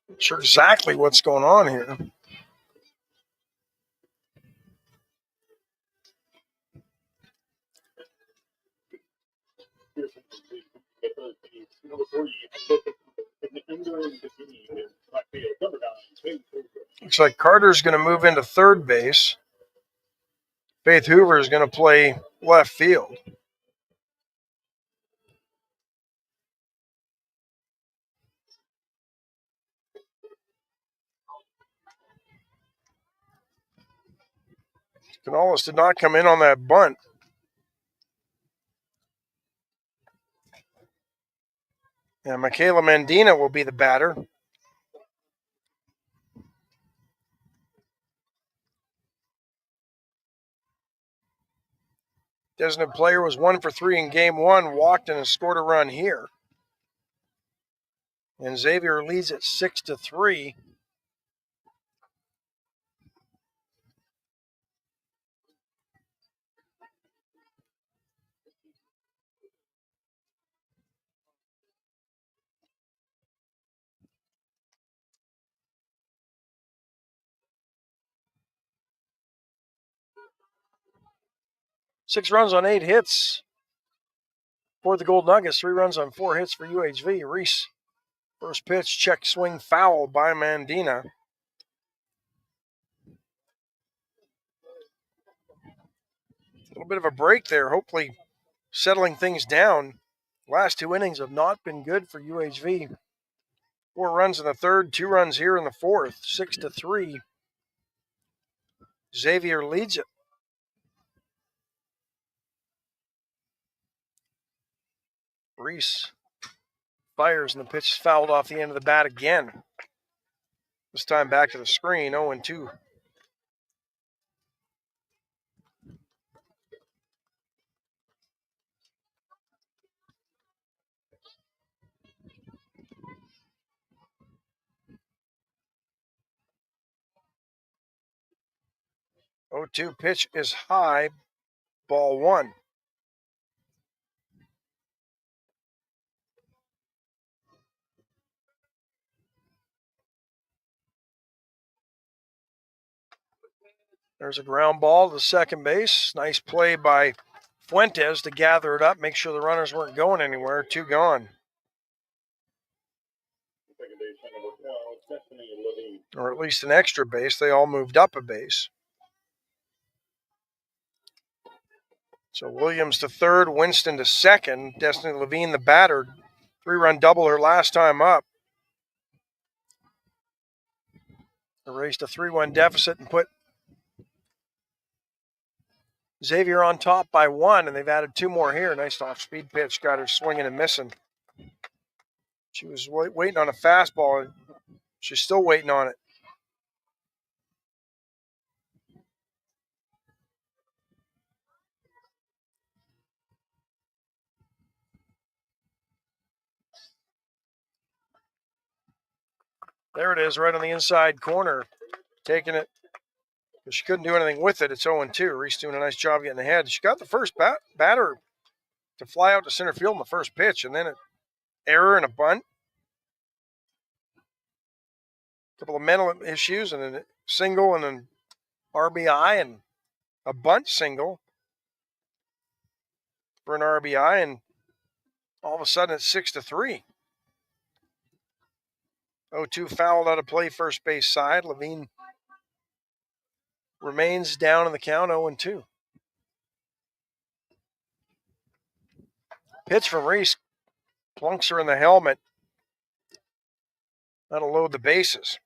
Not sure exactly what's going on here. Looks like Carter's going to move into third base. Faith Hoover is going to play left field. Canales did not come in on that bunt. And Michaela Mandina will be the batter. Designated player was 1 for 3 in game 1, walked and has scored a run here. And Xavier leads it 6-3. Six runs on 8 hits for the Gold Nuggets. 3 runs on 4 hits for UHV. Reese, first pitch, check swing foul by Mandina. A little bit of a break there, hopefully settling things down. Last 2 innings have not been good for UHV. 4 runs in the third, 2 runs here in the fourth. 6-3. Xavier leads it. Reese fires and the pitch is fouled off the end of the bat again. This time back to the screen, 0-2. Oh, 2 pitch is high, ball 1. There's a ground ball to second base. Nice play by Fuentes to gather it up, make sure the runners weren't going anywhere. 2 gone. Or at least an extra base. They all moved up a base. So Williams to third, Winston to second. Destiny Levine, the batter, 3-run double her last time up. Erased a 3-1 deficit and put Xavier on top by 1, and they've added 2 more here. Nice off-speed pitch, got her swinging and missing. She was waiting on a fastball, and she's still waiting on it. There it is, right on the inside corner. Taking it, but she couldn't do anything with it. It's 0-2. Reese doing a nice job getting ahead. She got the first batter to fly out to center field in the first pitch, and then an error and a bunt. A couple of mental issues, and a single and an RBI, and a bunt single for an RBI, and all of a sudden it's 6-3. 0-2 fouled out of play first base side. Levine remains down in the count, 0-2. Pitch from Reese plunks her in the helmet. That'll load the bases.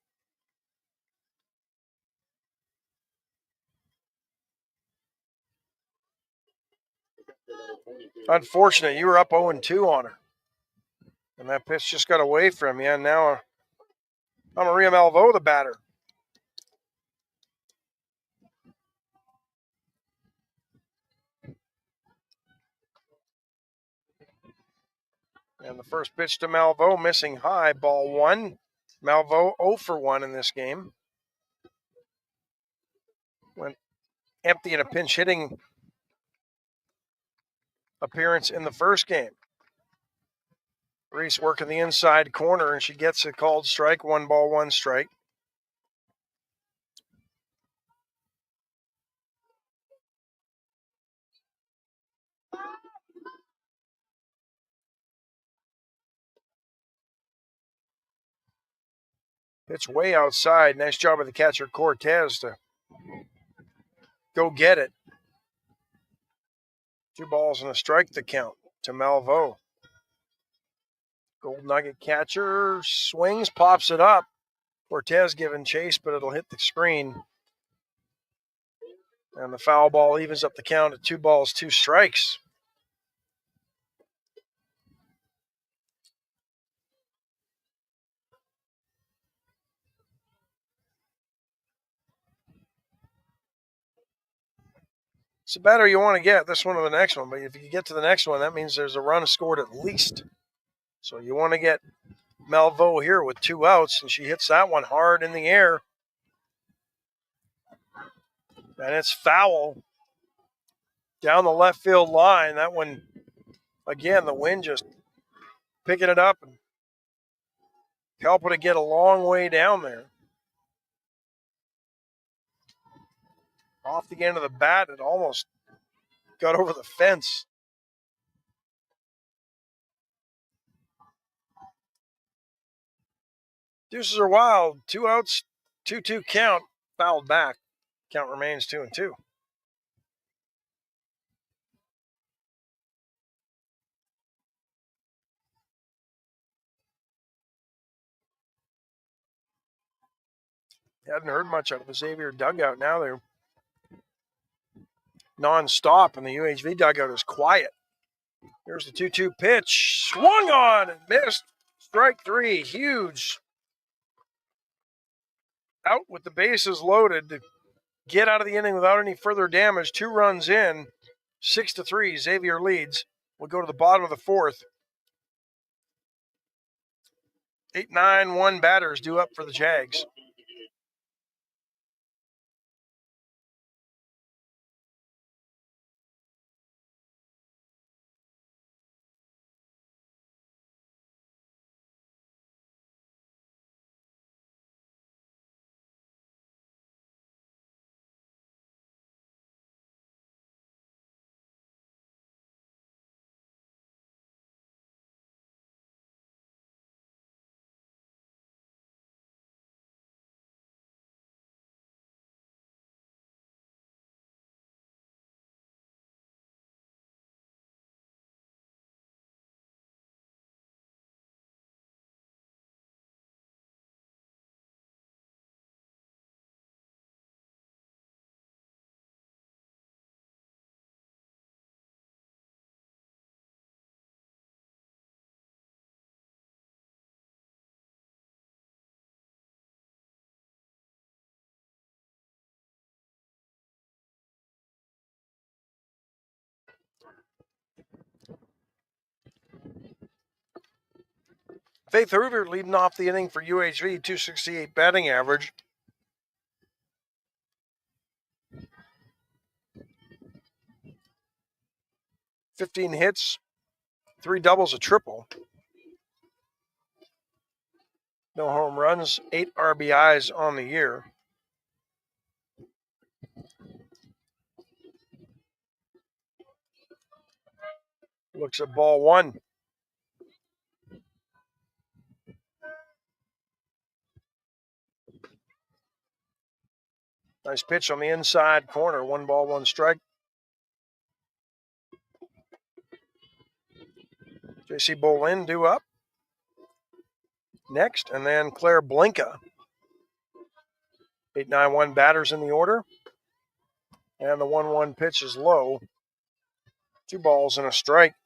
Unfortunate, you were up 0-2 on her. And that pitch just got away from you. And now Maria Malvo, the batter. And the first pitch to Malveaux, missing high, ball 1. Malveaux 0 for 1 in this game. Went empty in a pinch hitting appearance in the first game. Reese working the inside corner, and she gets a called strike. 1 ball, 1 strike. Pitch way outside. Nice job of the catcher Cortez to go get it. 2 balls and a strike to count to Malveaux. Gold Nugget catcher swings, pops it up. Cortez giving chase, but it'll hit the screen. And the foul ball evens up the count at 2 balls, 2 strikes. It's the better you want to get this one or the next one. But if you get to the next one, that means there's a run scored at least. So you want to get Malveaux here with 2 outs, and she hits that one hard in the air. And it's foul down the left field line. That one, again, the wind just picking it up and helping it get a long way down there. Off the end of the bat, it almost got over the fence. Deuces are wild. 2 outs, 2-2 count. Fouled back. Count remains 2-2. Hadn't heard much out of the Xavier dugout. Now they're non-stop, and the UHV dugout is quiet. Here's the 2-2 pitch. Swung on and missed. Strike 3. Huge. Out with the bases loaded to get out of the inning without any further damage. 2 runs in. 6-3. Xavier leads. We'll go to the bottom of the 4th. 8-9-1 batters due up for the Jags. Faith Hoover leading off the inning for UHV, 268 batting average. "15 hits, 3 doubles, a triple. No home runs, 8 RBIs on the year. Looks at ball 1. Nice pitch on the inside corner. 1 ball, 1 strike. JC Bolin due up next, and then Claire Blinka. 8-9-1 batters in the order. And the 1-1 pitch is low. 2 balls and a strike.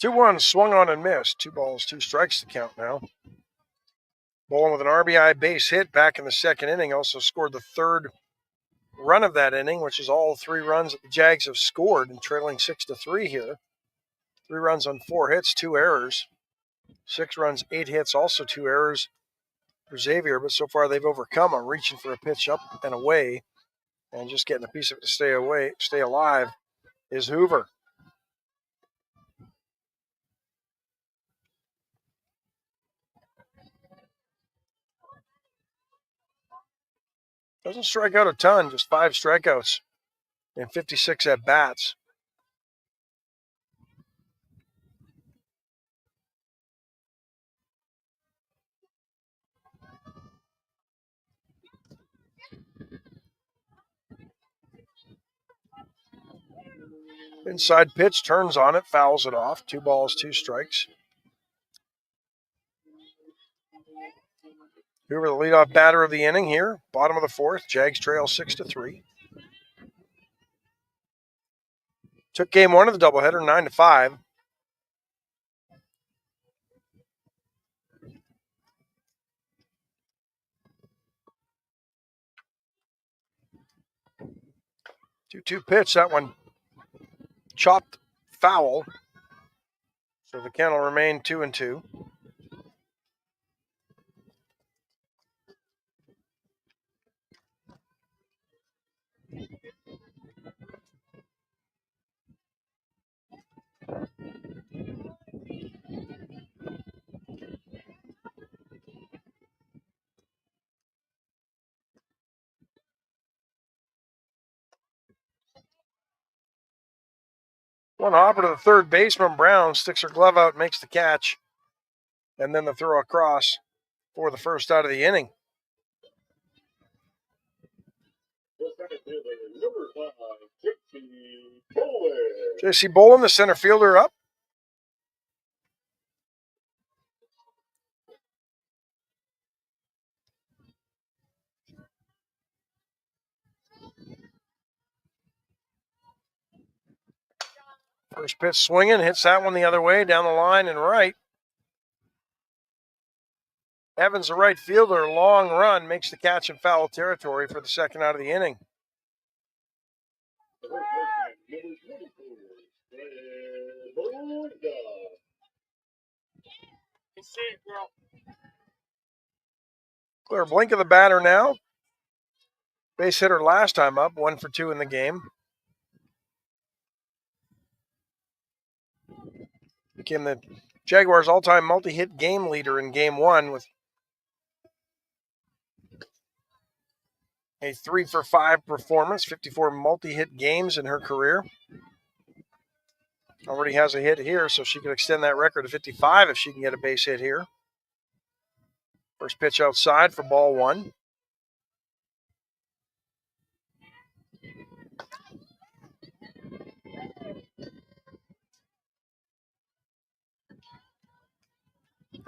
2-1, swung on and missed. 2 balls, 2 strikes to count now. Bolin with an RBI base hit back in the second inning. Also scored the third run of that inning, which is all 3 runs that the Jags have scored, and trailing 6-3 here. 3 runs on 4 hits, 2 errors. 6 runs, 8 hits, also 2 errors for Xavier, but so far they've overcome them. Reaching for a pitch up and away, and just getting a piece of it to stay alive is Hoover. Doesn't strike out a ton, just 5 strikeouts and 56 at bats. Inside pitch, turns on it, fouls it off. 2 balls, 2 strikes. Hoover, the leadoff batter of the inning here. Bottom of the 4th. Jags trail 6-3. Took game 1 of the doubleheader 9-5. Two pitch. That one chopped foul. So the count will remain 2-2. One hopper to the third baseman. Brown sticks her glove out, makes the catch, and then the throw across for the first out of the inning. J.C. Bolin, the center fielder, up. First pitch swinging, hits that one the other way, down the line and right. Evans, the right fielder, long run, makes the catch in foul territory for the second out of the inning. Clear blink of the batter now. Base hitter last time up, 1 for 2 in the game. Became the Jaguars' all-time multi-hit game leader in game 1 with a 3 for 5 performance, 54 multi-hit games in her career. Already has a hit here, so she can extend that record to 55 if she can get a base hit here. First pitch outside for ball 1.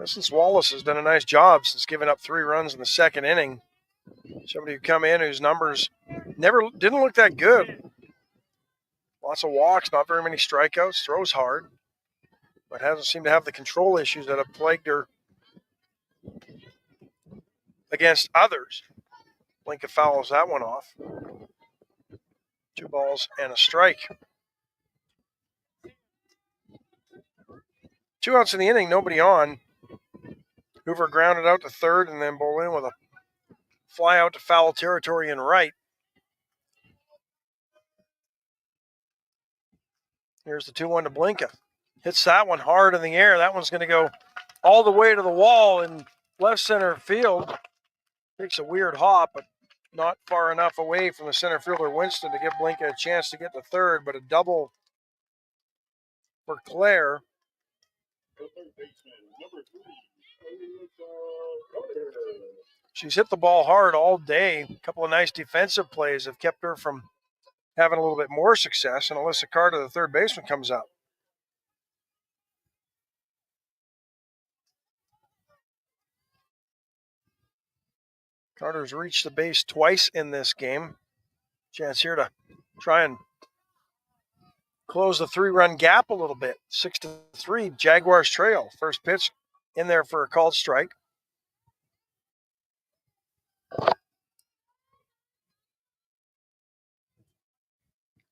Essence Wallace has done a nice job since giving up 3 runs in the second inning. Somebody who come in whose numbers didn't look that good. Lots of walks, not very many strikeouts, throws hard, but hasn't seemed to have the control issues that have plagued her against others. Blinka fouls that one off. 2 balls and a strike. 2 outs in the inning, nobody on. Hoover grounded out to third, and then Bolin with a fly out to foul territory and right. Here's the 2-1 to Blinka. Hits that one hard in the air. That one's going to go all the way to the wall in left center field. Takes a weird hop, but not far enough away from the center fielder Winston to give Blinka a chance to get to third, but a double for Claire. She's hit the ball hard all day. A couple of nice defensive plays have kept her from having a little bit more success, and Alyssa Carter, the third baseman, comes up. Carter's reached the base twice in this game. Chance here to try and close the 3-run gap a little bit. 6-3, Jaguars trail. First pitch in there for a called strike.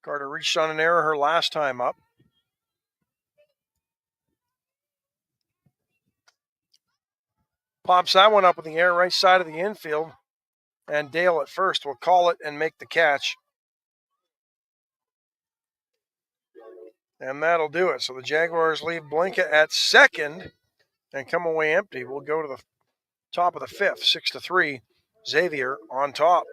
Carter reached on an error her last time up. Pops that one up in the air, right side of the infield. And Dale at first will call it and make the catch. And that'll do it. So the Jaguars leave Blinka at second and come away empty. We'll go to the top of the fifth, 6-3. Xavier on top.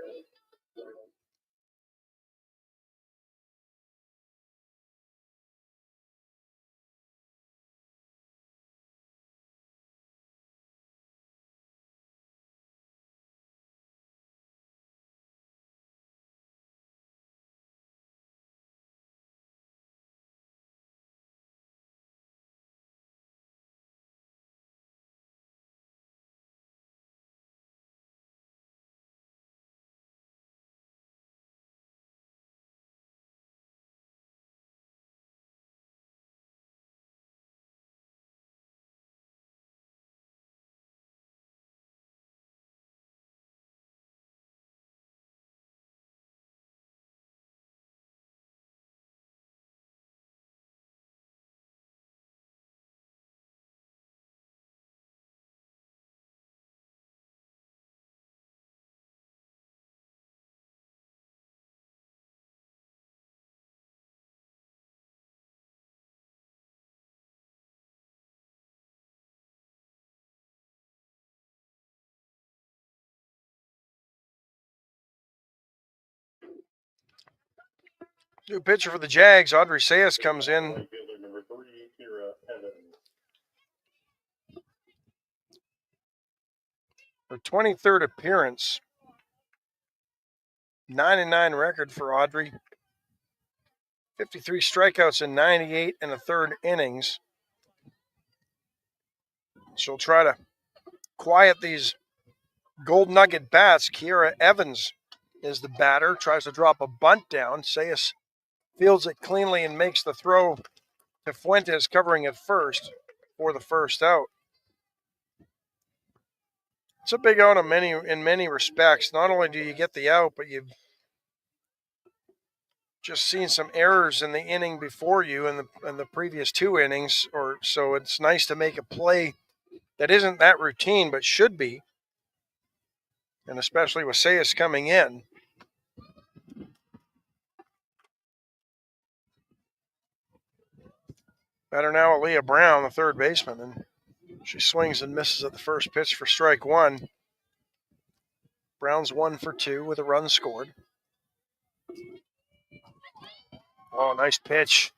New pitcher for the Jags, Audrey Sayas comes in. Fielder number 3, Kira Evans. Her 23rd appearance. 9-9 record for Audrey. 53 strikeouts in 98 and a third innings. She'll try to quiet these Gold Nugget bats. Kira Evans is the batter. Tries to drop a bunt down. Sayas fields it cleanly and makes the throw to Fuentes, covering at first for the first out. It's a big out in many respects. Not only do you get the out, but you've just seen some errors in the inning before you in the previous 2 innings, or so. It's nice to make a play that isn't that routine, but should be, and especially with Sayas coming in. Better now, Aaliyah Brown, the third baseman, and she swings and misses at the first pitch for strike 1. Brown's 1 for 2 with a run scored. Oh, nice pitch.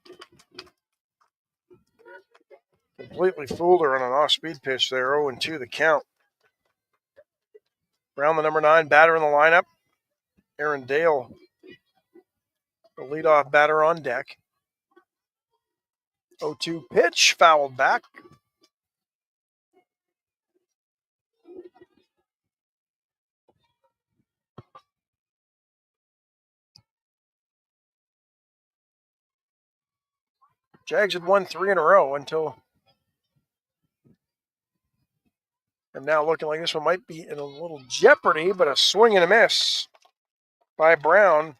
Completely fooled her on an off-speed pitch there. 0-2 the count. Brown, the number 9 batter in the lineup. Aaron Dale, the leadoff batter on deck. 0-2 pitch, fouled back. Jags had won 3 in a row until, and now looking like this one might be in a little jeopardy, but a swing and a miss by Brown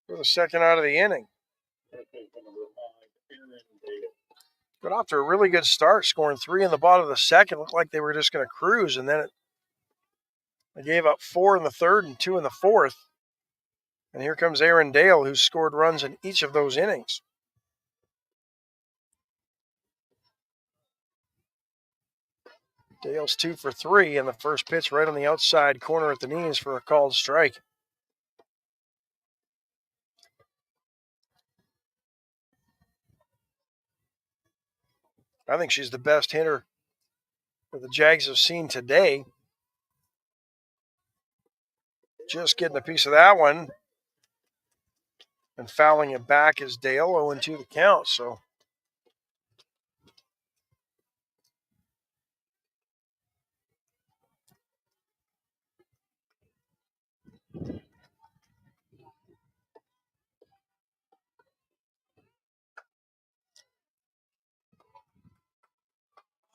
for the second out of the inning. Got off to a really good start, scoring 3 in the bottom of the second. Looked like they were just going to cruise, and then they gave up 4 in the third and 2 in the fourth. And here comes Aaron Dale, who's scored runs in each of those innings. Dale's 2 for 3, and the first pitch right on the outside corner at the knees for a called strike. I think she's the best hitter that the Jags have seen today. Just getting a piece of that one. And fouling it back is Dale, 0-2 the count. So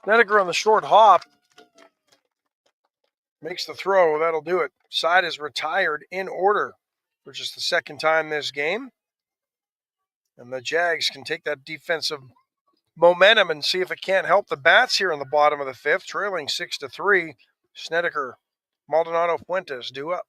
Snedeker on the short hop. Makes the throw. That'll do it. Side is retired in order for just the second time this game. And the Jags can take that defensive momentum and see if it can't help the Bats here in the bottom of the fifth, trailing 6-3. Snedeker, Maldonado, Fuentes due up.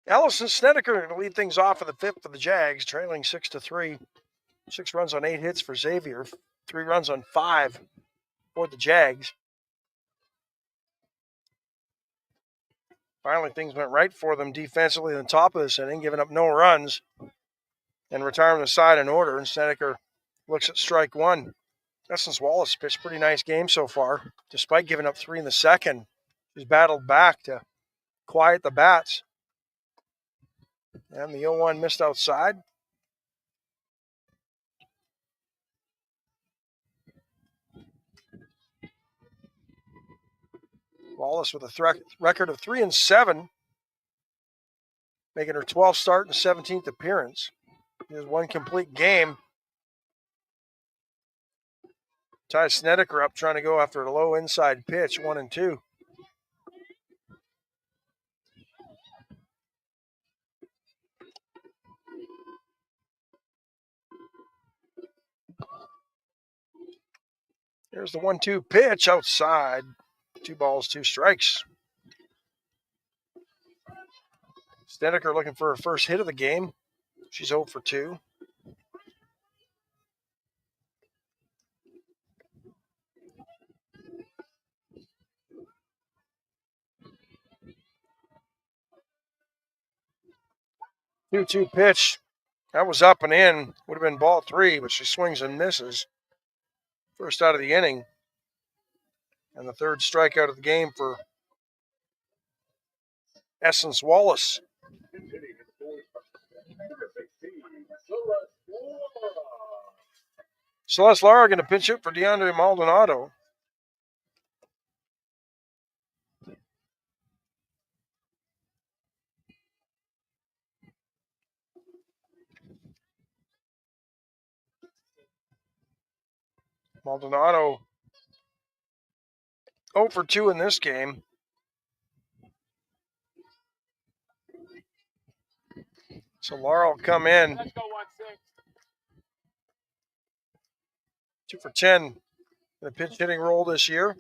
Allison Snedeker to lead things off in the fifth for the Jags, trailing 6-3. 6 runs on 8 hits for Xavier, 3 runs on 5 for the Jags. Finally, things went right for them defensively in the top of this inning, giving up no runs and retiring the side in order. And Snedeker looks at strike one. Essence Wallace pitched a pretty nice game so far, despite giving up 3 in the second. She's battled back to quiet the Bats. And the 0-1 missed outside. Wallace with a record of 3-7, making her 12th start and 17th appearance. She has 1 complete game. Ties Snedeker up trying to go after a low inside pitch, 1-2. Here's the 1-2 pitch outside. 2 balls, 2 strikes. Snedeker looking for her first hit of the game. She's 0 for 2. Two pitch. That was up and in. Would have been ball 3, but she swings and misses. First out of the inning. And the 3rd strikeout of the game for Essence Wallace. Celeste Lara going to pinch hit for DeAndre Maldonado. Maldonado 0 for 2 in this game. So Lara will come in. 2 for 10 in the pinch hitting role this year.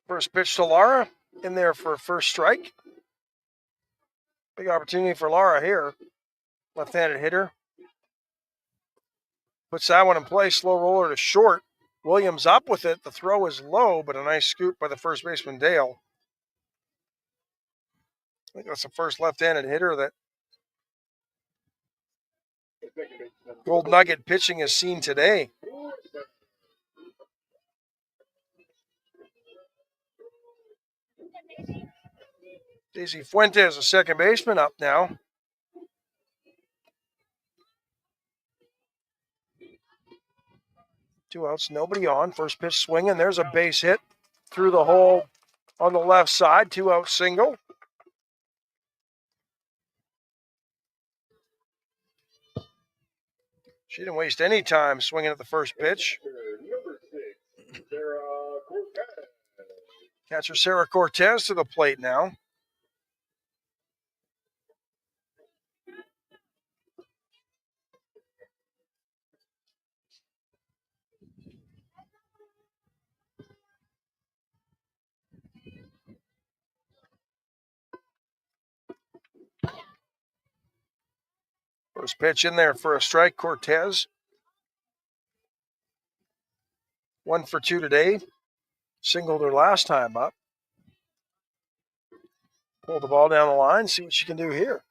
First pitch to Lara, in there for a first strike. Big opportunity for Lara here. Left-handed hitter. Puts that one in play, slow roller to short. Williams up with it. The throw is low, but a nice scoop by the first baseman, Dale. I think that's the first left-handed hitter that Gold Nugget pitching has seen today. Daisy Fuentes, a second baseman, up now. Two outs, nobody on. First pitch swinging. There's a base hit through the hole on the left side. 2-out single. She didn't waste any time swinging at the first pitch. Catcher Sarah Cortez to the plate now. First pitch in there for a strike, Cortez. 1 for 2 today. Singled her last time up. Pull the ball down the line, see what she can do here.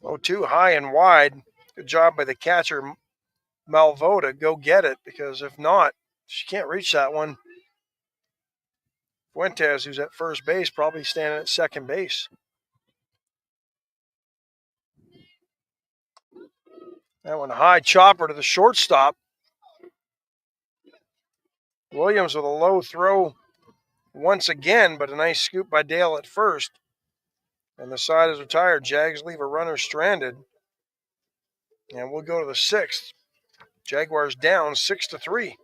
Oh, too high and wide. Good job by the catcher, Malvo, to go get it, because if not, she can't reach that one. Fuentes, who's at first base, probably standing at second base. That one high chopper to the shortstop. Williams with a low throw once again, but a nice scoop by Dale at first. And the side is retired. Jags leave a runner stranded. And we'll go to the 6th. Jaguars down 6-3.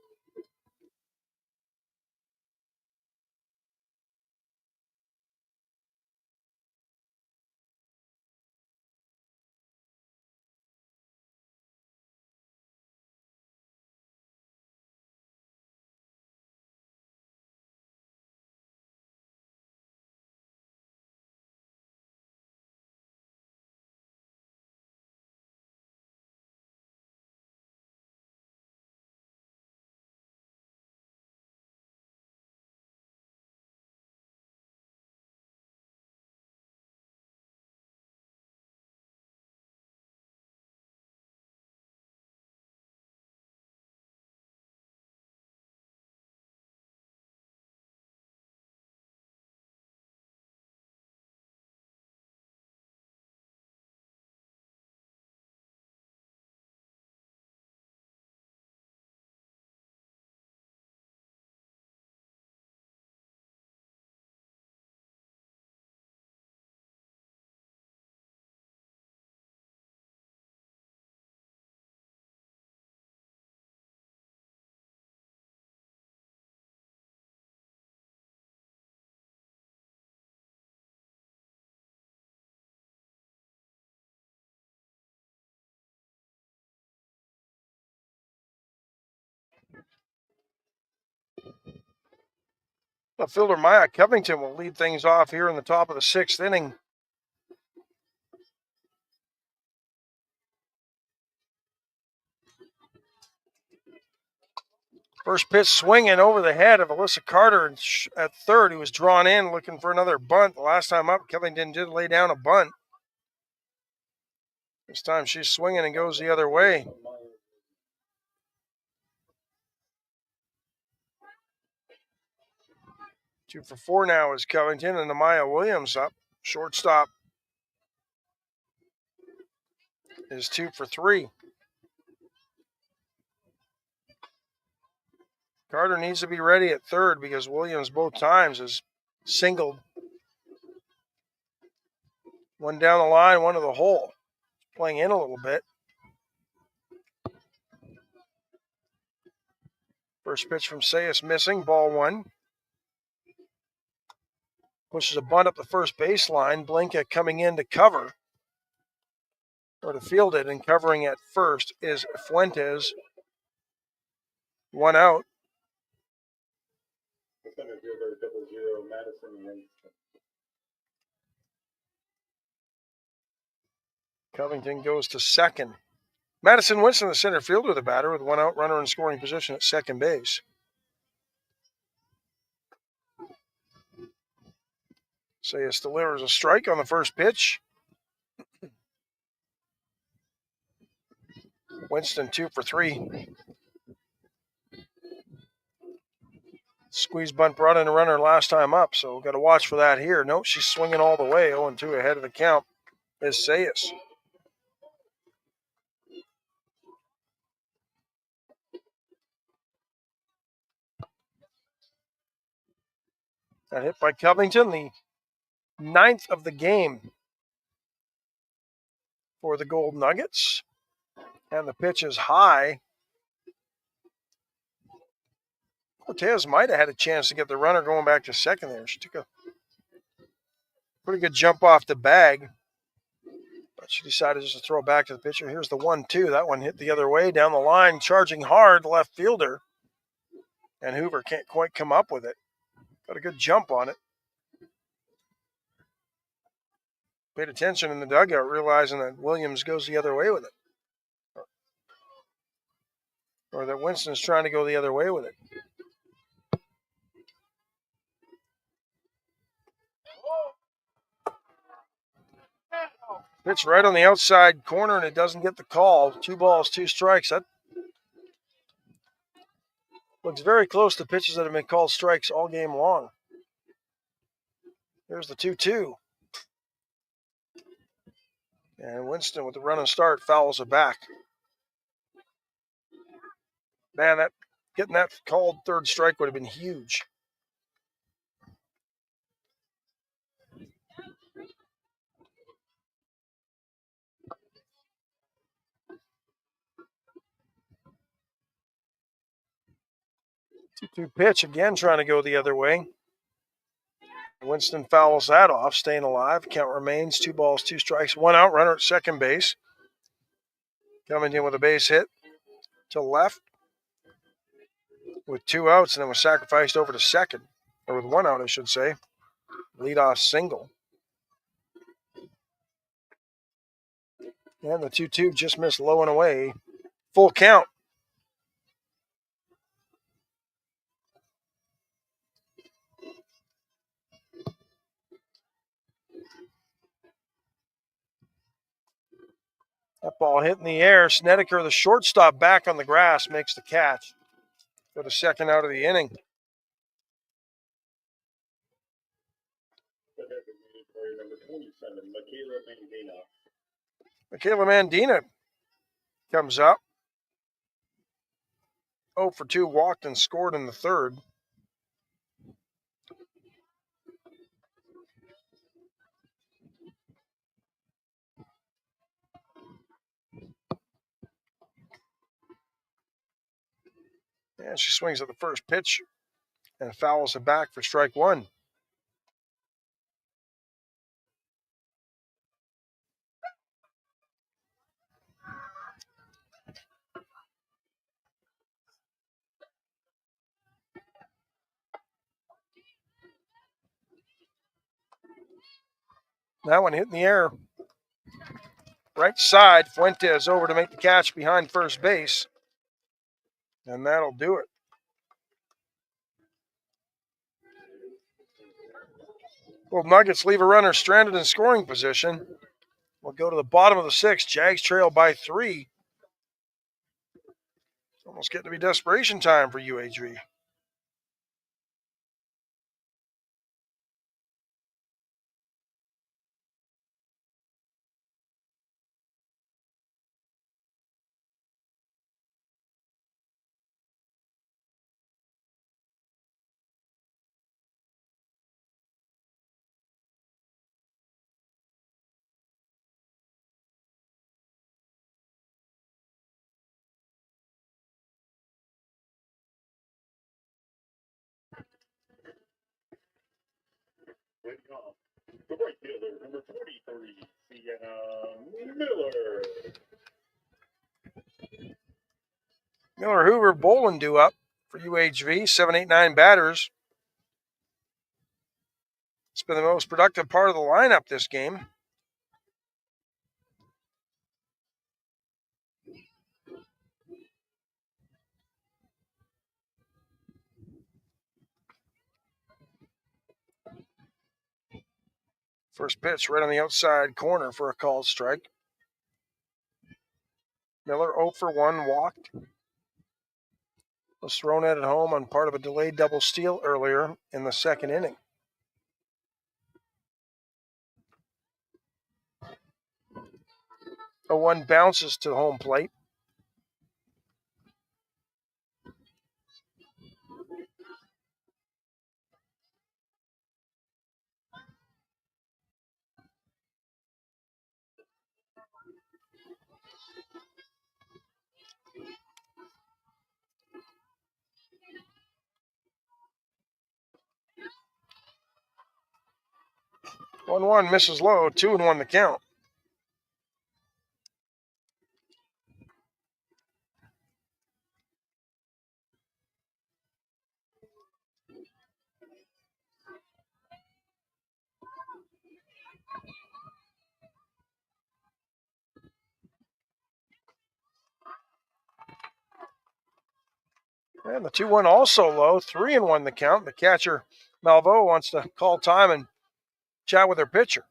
Fielder Maya Covington will lead things off here in the top of the 6th inning. First pitch swinging over the head of Alyssa Carter at third, who was drawn in looking for another bunt. The last time up, Covington did lay down a bunt. This time she's swinging and goes the other way. Two for four now is Covington, and Amaya Williams up. Shortstop is 2 for 3. Carter needs to be ready at third because Williams both times has singled. One down the line, one to the hole. Playing in a little bit. First pitch from Sayas missing, ball 1. Pushes a bunt up the first baseline. Blanca coming in to cover, or to field it, and covering at first is Fuentes. 1 out. The center fielder, 0-0, Madison Winston. Covington goes to second. Madison Winston, the center fielder, the batter, with 1 out, runner in scoring position at second base. Sayas delivers a strike on the first pitch. Winston 2 for 3. Squeeze bunt brought in a runner last time up, so we've got to watch for that here. Nope, she's swinging all the way. 0-2 ahead of the count is Sayas. That hit by Covington. The 9th of the game for the Gold Nuggets. And the pitch is high. Cortez might have had a chance to get the runner going back to second there. She took a pretty good jump off the bag, but she decided just to throw it back to the pitcher. Here's the 1-2. That one hit the other way down the line, charging hard, left fielder. And Hoover can't quite come up with it. Got a good jump on it. Paid attention in the dugout, realizing that Williams goes the other way with it. Or that Winston's trying to go the other way with it. Pitch right on the outside corner, and it doesn't get the call. 2 balls, 2 strikes. That looks very close to pitches that have been called strikes all game long. Here's the 2-2. And Winston, with the run and start, fouls it back. Man, getting that called third strike would have been huge. Two pitch again, trying to go the other way. Winston fouls that off, staying alive. Count remains 2 balls, 2 strikes, 1 out. Runner at second base. Coming in with a base hit to left with 2 outs, and then was sacrificed over to second, or with 1 out, I should say. Leadoff single. And the 2-2 just missed low and away. Full count. That ball hit in the air. Snedeker, the shortstop, back on the grass, makes the catch for the second out of the inning. Number 27, Michaela Mandina comes up. 0 for 2, walked and scored in the third. And she swings at the first pitch and fouls it back for strike 1. That one hit in the air. Right side, Fuentes over to make the catch behind first base. And that'll do it. Well, Nuggets leave a runner stranded in scoring position. We'll go to the bottom of the 6th. Jags trail by 3. Almost getting to be desperation time for UHV. The right fielder, number 43, Sienna Miller. Miller, Hoover, Bolin due up for UHV. 7, 8, 9 batters. It's been the most productive part of the lineup this game. First pitch right on the outside corner for a called strike. Miller 0 for 1, walked. Was thrown at home on part of a delayed double steal earlier in the second inning. A 1 bounces to home plate. 1-1 misses low, 2-1 the count. And the 2-1 also low, 3-1 the count. The catcher, Malvo, wants to call time and chat with her pitcher.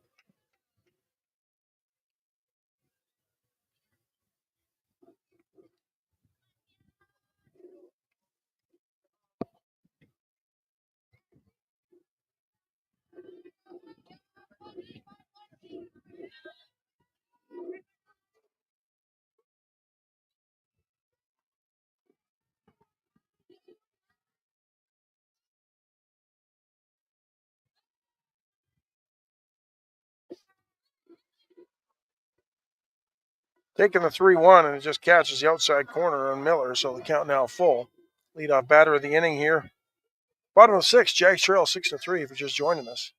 Taking the 3-1, and it just catches the outside corner on Miller, so the count now full. Leadoff batter of the inning here. Bottom of the sixth, Jags trail 6-3 if you're just joining us.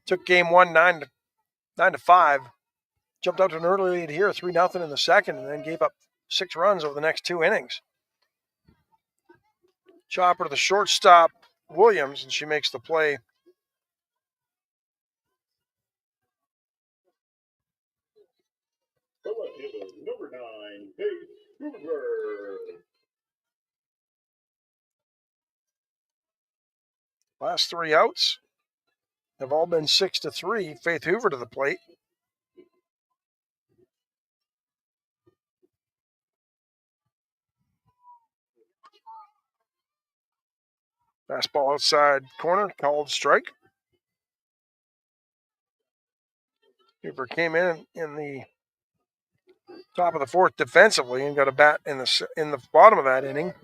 Took game 1 9-5. Jumped out to an early lead here, 3-0 in the second, and then gave up 6 runs over the next 2 innings. Chopper to the shortstop, Williams, and she makes the play. Number 9, Dave Hoover. Last 3 outs have all been 6-3. Faith Hoover to the plate. Fastball outside corner, called strike. Hoover came in the top of the fourth defensively and got a bat in the bottom of that inning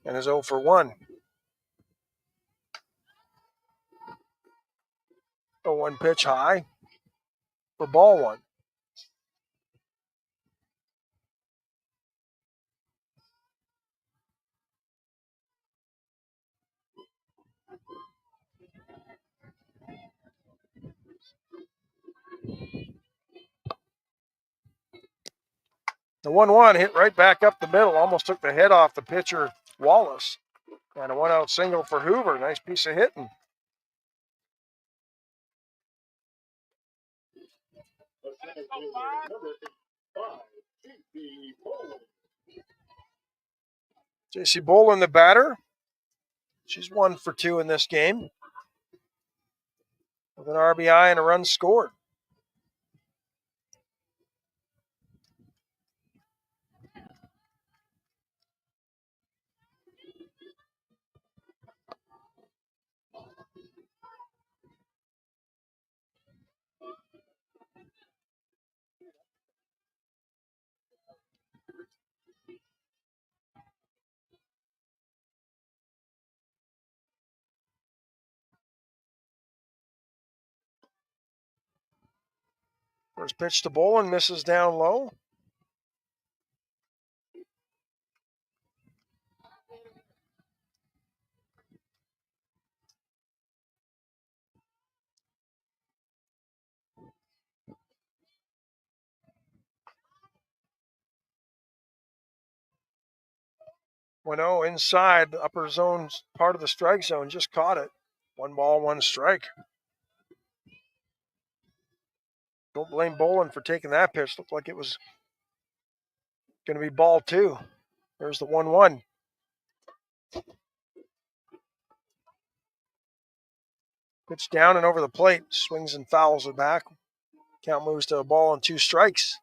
and is 0 for 1. 0-1 pitch high for ball 1. The 1-1 hit right back up the middle, almost took the head off the pitcher, Wallace. And a 1-out single for Hoover. Nice piece of hitting. Number 5, J.C. Bowling. J.C. Bolin, the batter. She's 1 for 2 in this game with an RBI and a run scored. First pitch to Bolin, misses down low. Bueno inside the upper zone, part of the strike zone, just caught it. 1 ball, 1 strike. Don't blame Bolin for taking that pitch. Looked like it was going to be ball 2. There's the 1-1. Pitch down and over the plate, swings and fouls it back. Count moves to a ball and 2 strikes.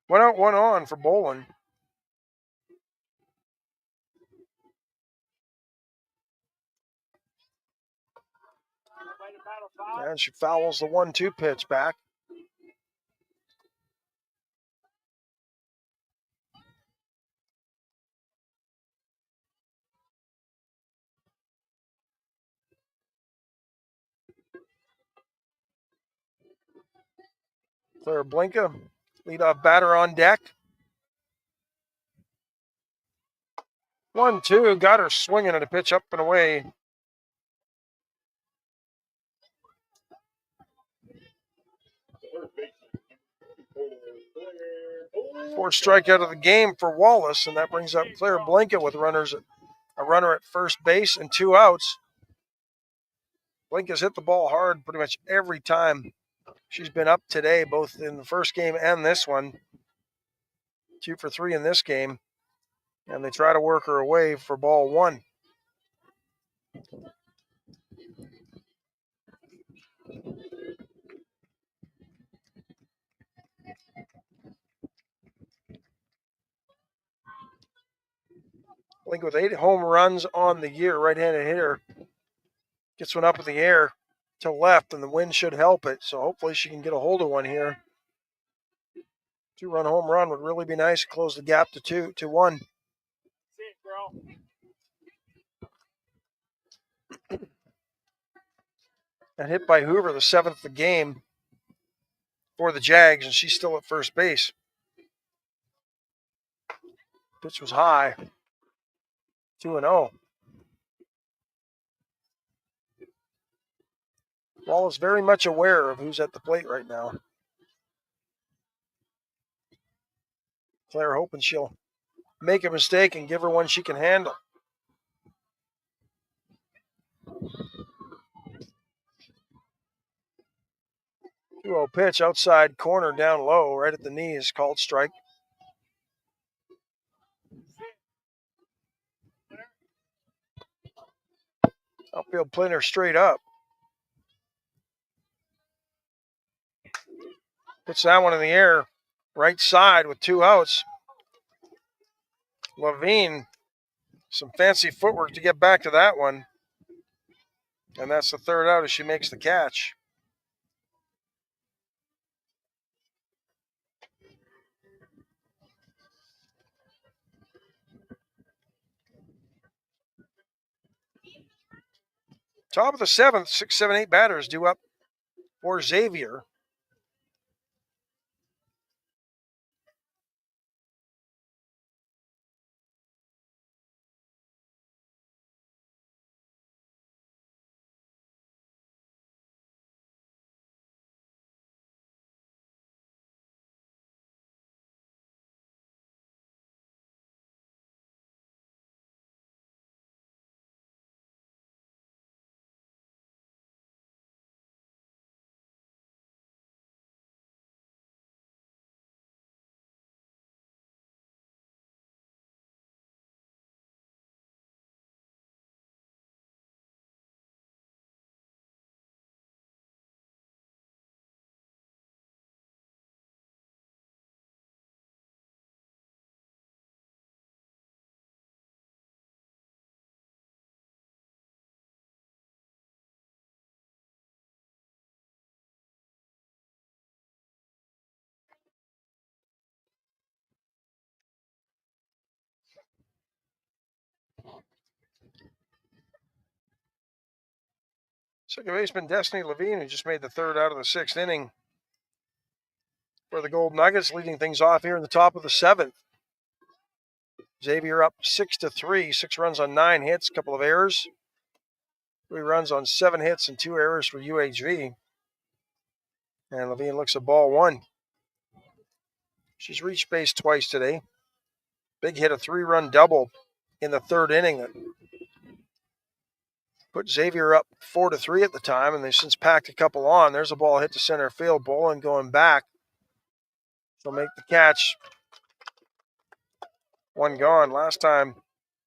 One out, 1 on for Bolin. And she fouls the 1-2 pitch back. Claire Blinka, leadoff batter on deck. 1-2, got her swinging at a pitch up and away. Fourth strikeout of the game for Wallace, and that brings up Claire Blinka with a runner at first base and 2 outs. Blinka's hit the ball hard pretty much every time she's been up today, both in the first game and this one. 2 for 3 in this game, and they try to work her away for ball 1. Blinka with 8 home runs on the year, right-handed hitter. Gets one up in the air to left, and the wind should help it, so hopefully she can get a hold of one here. 2-run home run would really be nice to close the gap to 2-1. And hit by Hoover, the 7th of the game for the Jags, and she's still at first base. Pitch was high. 2-0. Wallace very much aware of who's at the plate right now. Claire hoping she'll make a mistake and give her one she can handle. 2-0 pitch, outside corner, down low, right at the knees, called strike. Outfield playing her straight up. Puts that one in the air, right side with 2 outs. Levine, some fancy footwork to get back to that one. And that's the 3rd out as she makes the catch. Top of the 7th, 6, 7, 8 batters due up for Xavier. Second baseman Destiny Levine, who just made the 3rd out of the 6th inning for the Gold Nuggets, leading things off here in the top of the 7th. Xavier up 6-3, 6 runs on 9 hits, a couple of errors. 3 runs on 7 hits and 2 errors for UHV. And Levine looks at ball 1. She's reached base twice today. Big hit, a 3-run double in the 3rd inning that put Xavier up 4-3 at the time, and they've since packed a couple on. There's a ball hit to center field. Bolin going back. She'll make the catch. 1 gone. Last time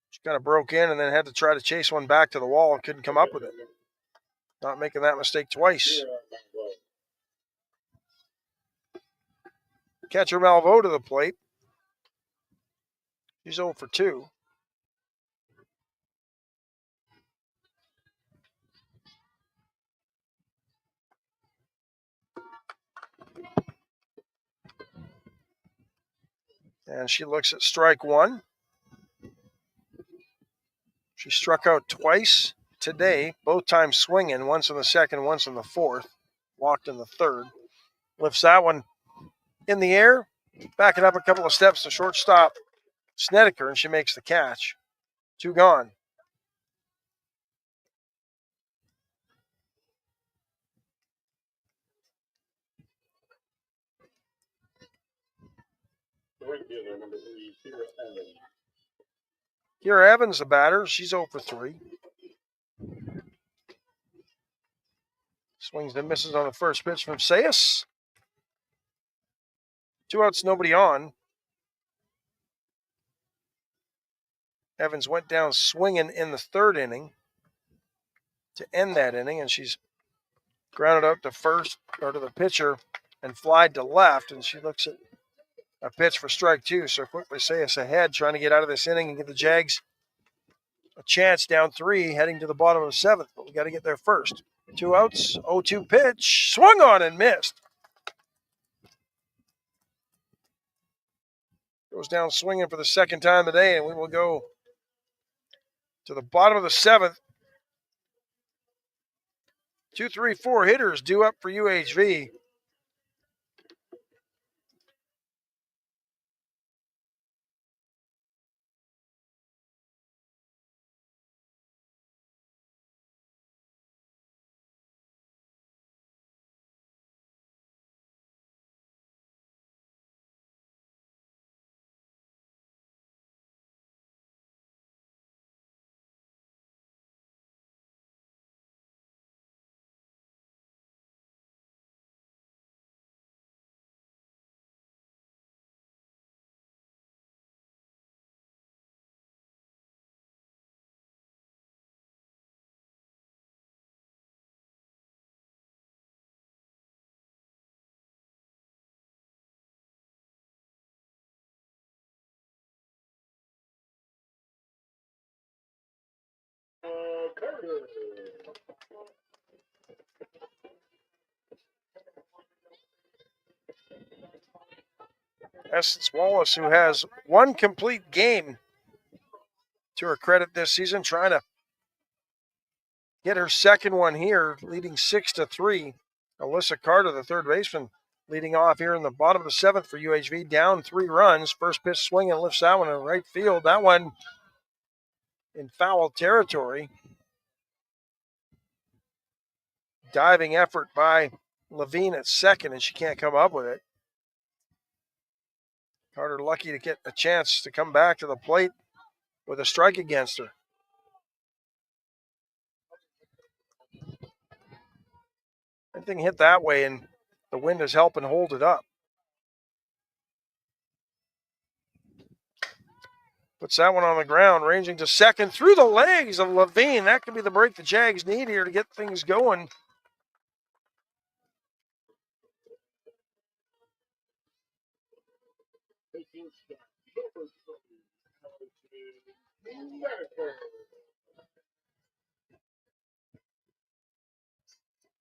she kind of broke in and then had to try to chase one back to the wall and couldn't come up with it. Not making that mistake twice. Catcher Malvo to the plate. She's 0 for 2. And she looks at strike 1. She struck out twice today, both times swinging, once in the 2nd, once in the 4th. Walked in the 3rd. Lifts that one in the air, backing up a couple of steps to shortstop Snedeker, and she makes the catch. 2 gone. Regular number 3, Sarah Evans. Kira Evans, the batter. She's 0 for 3. Swings and misses on the first pitch from Sayas. 2 outs, nobody on. Evans went down swinging in the 3rd inning to end that inning, and she's grounded up to first or to the pitcher and flied to left, and she looks at a pitch for strike 2. So quickly Sayas ahead, trying to get out of this inning and give the Jags a chance down 3, heading to the bottom of the 7th, but we got to get there first. 2 outs, 0-2 pitch, swung on and missed. Goes down swinging for the 2nd time today, and we will go to the bottom of the 7th. 2, 3, 4 hitters due up for UHV. Carter. Essence Wallace, who has 1 complete game to her credit this season, trying to get her 2nd one here, leading 6-3. Alyssa Carter, the 3rd baseman, leading off here in the bottom of the 7th for UHV, down 3 runs. First pitch swing and lifts that one in right field. That one in foul territory. Diving effort by Levine at 2nd, and she can't come up with it. Carter lucky to get a chance to come back to the plate with a strike against her. Anything hit that way, and the wind is helping hold it up. Puts that one on the ground, ranging to 2nd through the legs of Levine. That could be the break the Jags need here to get things going.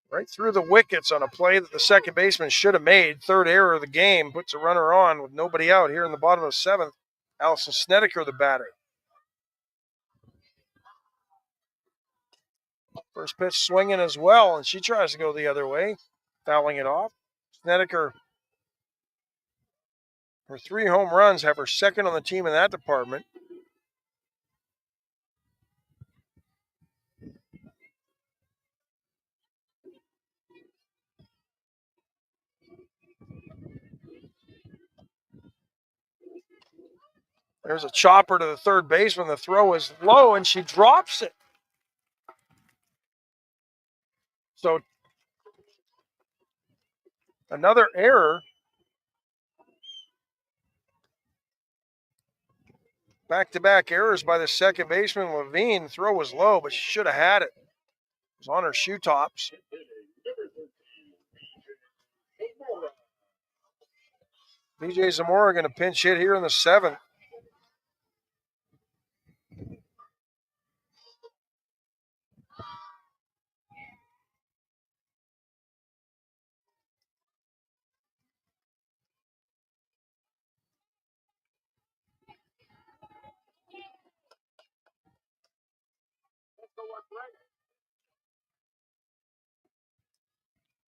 Right through the wickets on a play that the 2nd baseman should have made. 3rd error of the game. Puts a runner on with nobody out here in the bottom of the 7th. Allison Snedeker, the batter. First pitch swinging as well, and she tries to go the other way, fouling it off. Snedeker, her 3 home runs, have her 2nd on the team in that department. There's a chopper to the 3rd baseman. The throw is low, and she drops it. So another error. Back-to-back errors by the 2nd baseman, Levine. Throw was low, but she should have had it. It was on her shoe tops. BJ Zamora going to pinch hit here in the 7th.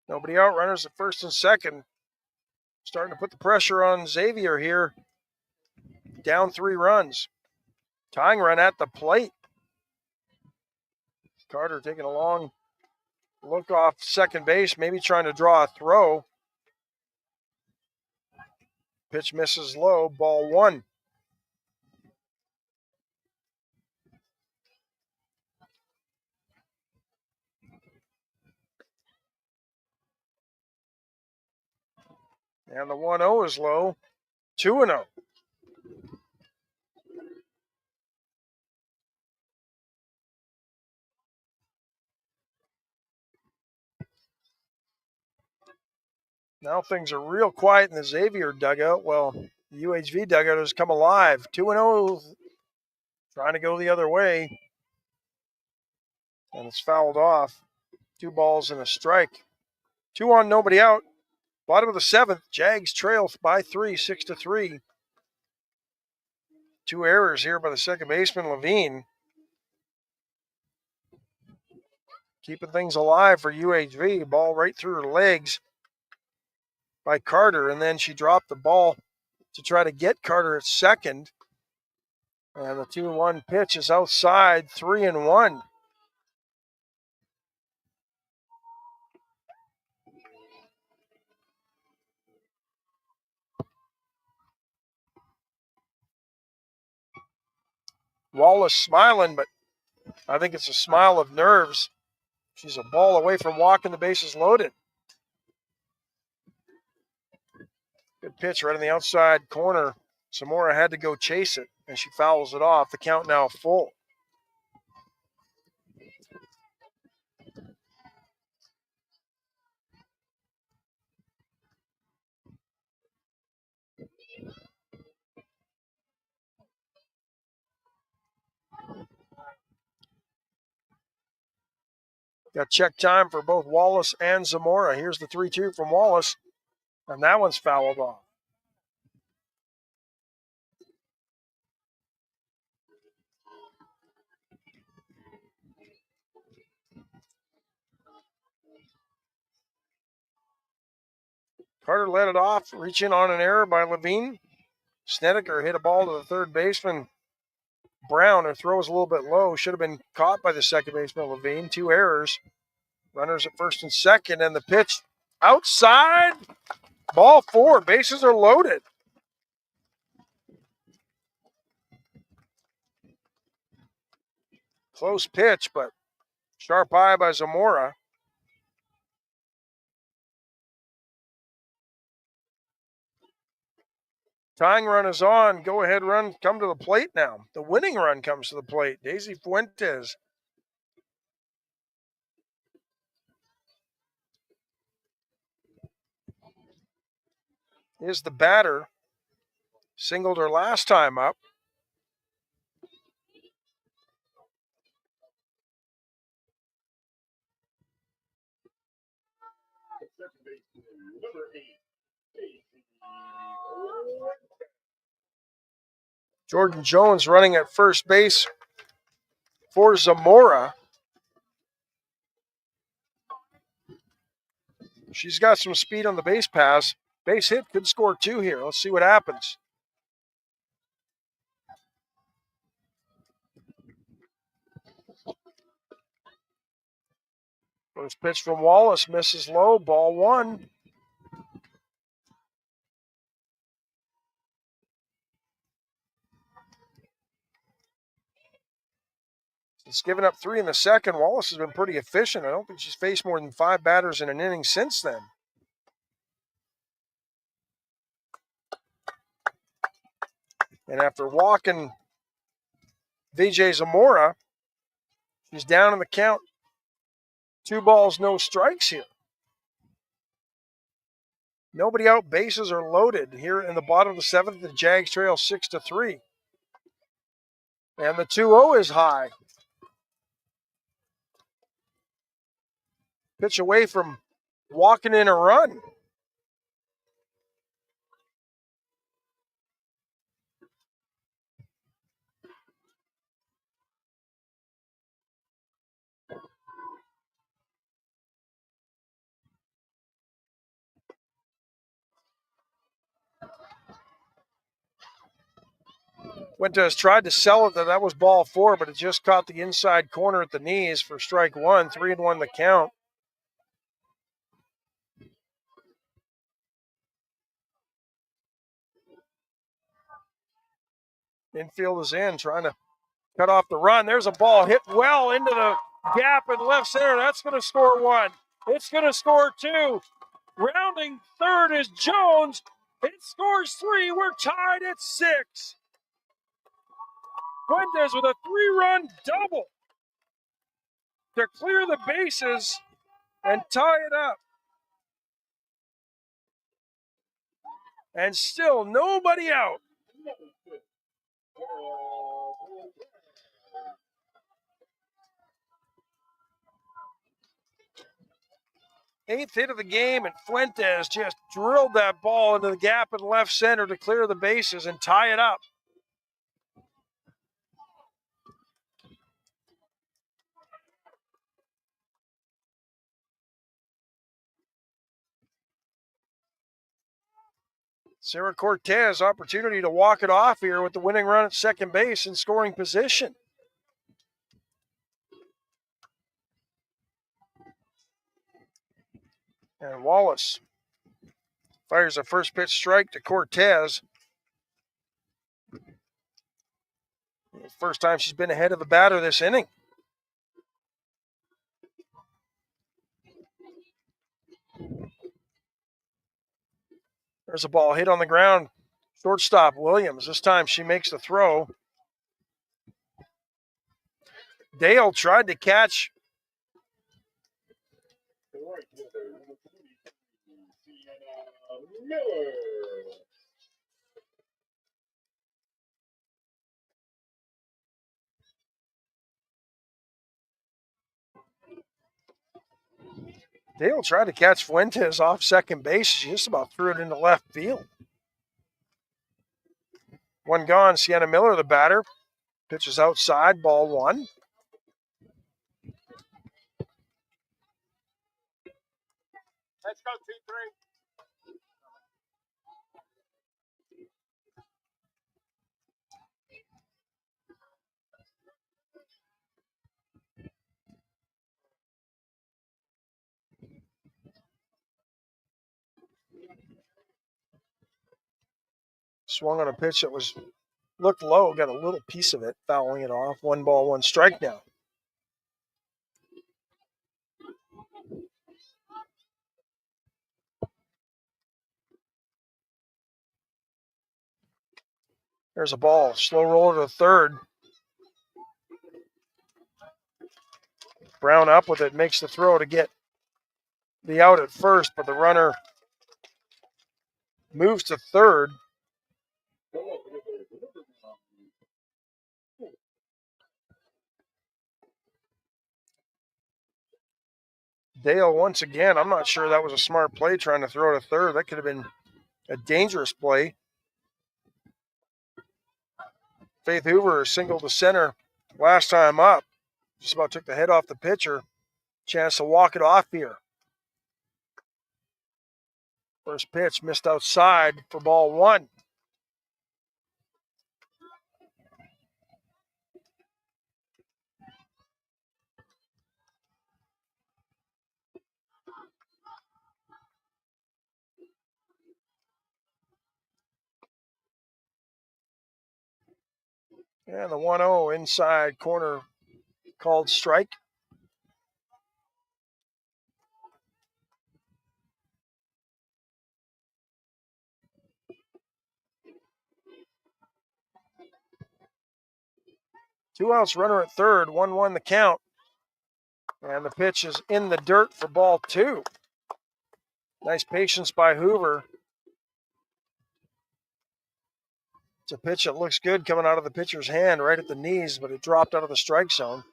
Nobody out, runners at 1st and 2nd. starting to put the pressure on Xavier here. Down 3 runs. Tying run at the plate. Carter taking a long look off second base, maybe trying to draw a throw. Pitch misses low, ball 1. And the 1-0 is low, 2-0. Now things are real quiet in the Xavier dugout. Well, the UHV dugout has come alive. 2-0, trying to go the other way. And it's fouled off. 2 balls and a strike. 2 on, nobody out. Bottom of the 7th, Jags trail by 3, 6-3. 2 errors here by the second baseman, Levine. Keeping things alive for UHV. Ball right through her legs by Carter, and then she dropped the ball to try to get Carter at second. And the 2-1 pitch is outside, 3-1. Wallace smiling, but I think it's a smile of nerves. She's a ball away from walking, the bases loaded. Good pitch right in the outside corner. Zamora had to go chase it, and she fouls it off. The count now full. Got check time for both Wallace and Zamora. Here's the 3-2 from Wallace, and that one's fouled off. Carter let it off, reaching on an error by Levine. Snedeker hit a ball to the third baseman, Brown. Her throw was a little bit low. Should have been caught by the second baseman, Levine. 2 errors. Runners at first and second, and the pitch outside. Ball 4. Bases are loaded. Close pitch, but sharp eye by Zamora. Tying run is on. Go-ahead run come to the plate now. The winning run comes to the plate. Daisy Fuentes. Is the batter. Singled her last time up. Number 8. Jordan Jones running at first base for Zamora. She's got some speed on the base pass. Base hit could score 2 here. Let's see what happens. First pitch from Wallace misses low. Ball 1. It's given up 3 in the second. Wallace has been pretty efficient. I don't think she's faced more than 5 batters in an inning since then. And after walking VJ Zamora, she's down in the count. 2 balls, no strikes here. Nobody out. Bases are loaded here in the bottom of the 7th. The Jags trail 6-3. And the 2-0 is high. Pitch away from walking in a run. Fuentes tried to sell it that was ball 4, but it just caught the inside corner at the knees for strike 1. 3-1 the count. Infield is in, trying to cut off the run. There's a ball hit well into the gap in left center. That's going to score 1. It's going to score 2. Rounding third is Jones. It scores 3. We're tied at 6. Fuentes with a 3-run double to clear the bases and tie it up. And still nobody out. Eighth hit of the game, and Fuentes just drilled that ball into the gap in left center to clear the bases and tie it up. Sarah Cortez, opportunity to walk it off here with the winning run at second base in scoring position. And Wallace fires a first pitch strike to Cortez. First time she's been ahead of the batter this inning. There's a ball hit on the ground. Shortstop Williams. This time she makes the throw. Dale tried to catch Dale tried to catch Fuentes off second base. She just about threw it into left field. One gone. Sienna Miller, the batter. Pitches outside, ball 1. Let's go 2-3. Swung on a pitch that looked low, got a little piece of it, fouling it off. 1 ball, 1 strike now. There's a ball, slow roller to third. Brown up with it, makes the throw to get the out at first, but the runner moves to third. Dale, once again, I'm not sure that was a smart play trying to throw to third. That could have been a dangerous play. Faith Hoover singled to center last time up. Just about took the head off the pitcher. Chance to walk it off here. First pitch missed outside for ball 1. And the 1-0 inside corner called strike. Two outs, runner at third, 1-1 the count. And the pitch is in the dirt for ball 2. Nice patience by Hoover. It's a pitch that looks good coming out of the pitcher's hand right at the knees, but it dropped out of the strike zone.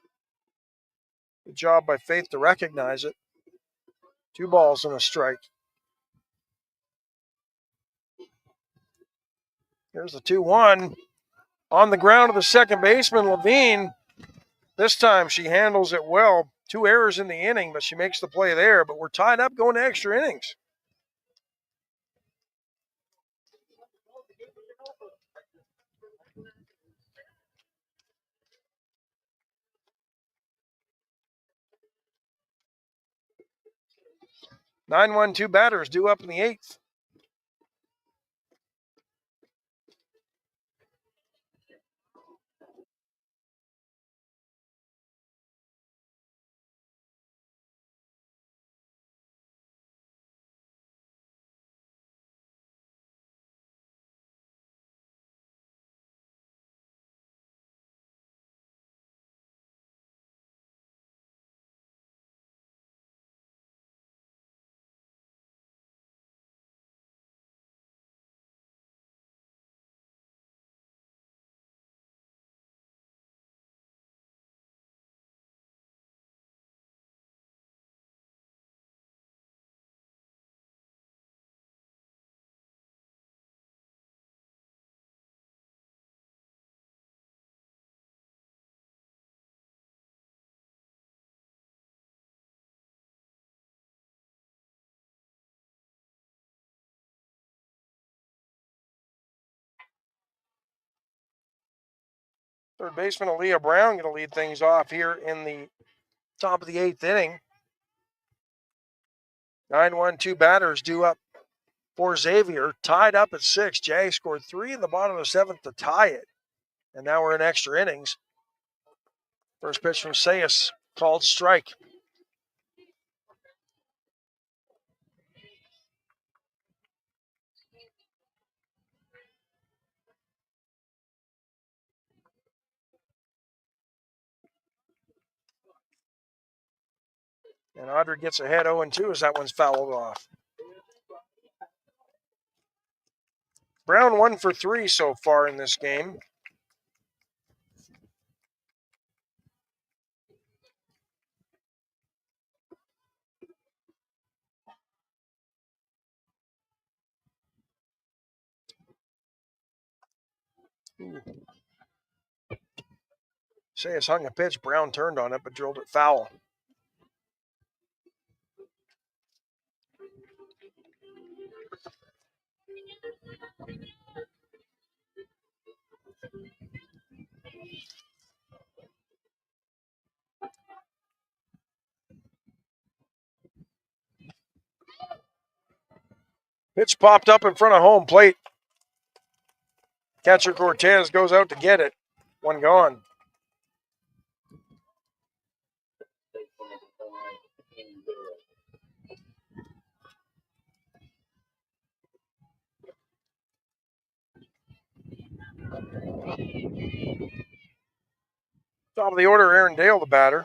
Good job by Faith to recognize it. 2 balls and a strike. Here's the 2-1. On the ground of the second baseman, Levine. This time she handles it well. 2 errors in the inning, but she makes the play there. But we're tied up going to extra innings. 9-1-2 batters due up in the 8th. Third baseman Aaliyah Brown going to lead things off here in the top of the 8th inning. 9-1-2 batters due up for Xavier. Tied up at 6. Jay scored 3 in the bottom of the 7th to tie it. And now we're in extra innings. First pitch from Sayas, called strike. And Audrey gets ahead 0-2 as that one's fouled off. Brown 1 for 3 so far in this game. Sayas hung a pitch. Brown turned on it but drilled it foul. Pitch popped up in front of home plate. Catcher Cortez goes out to get it. One gone. Top of the order, Aaron Dale, the batter.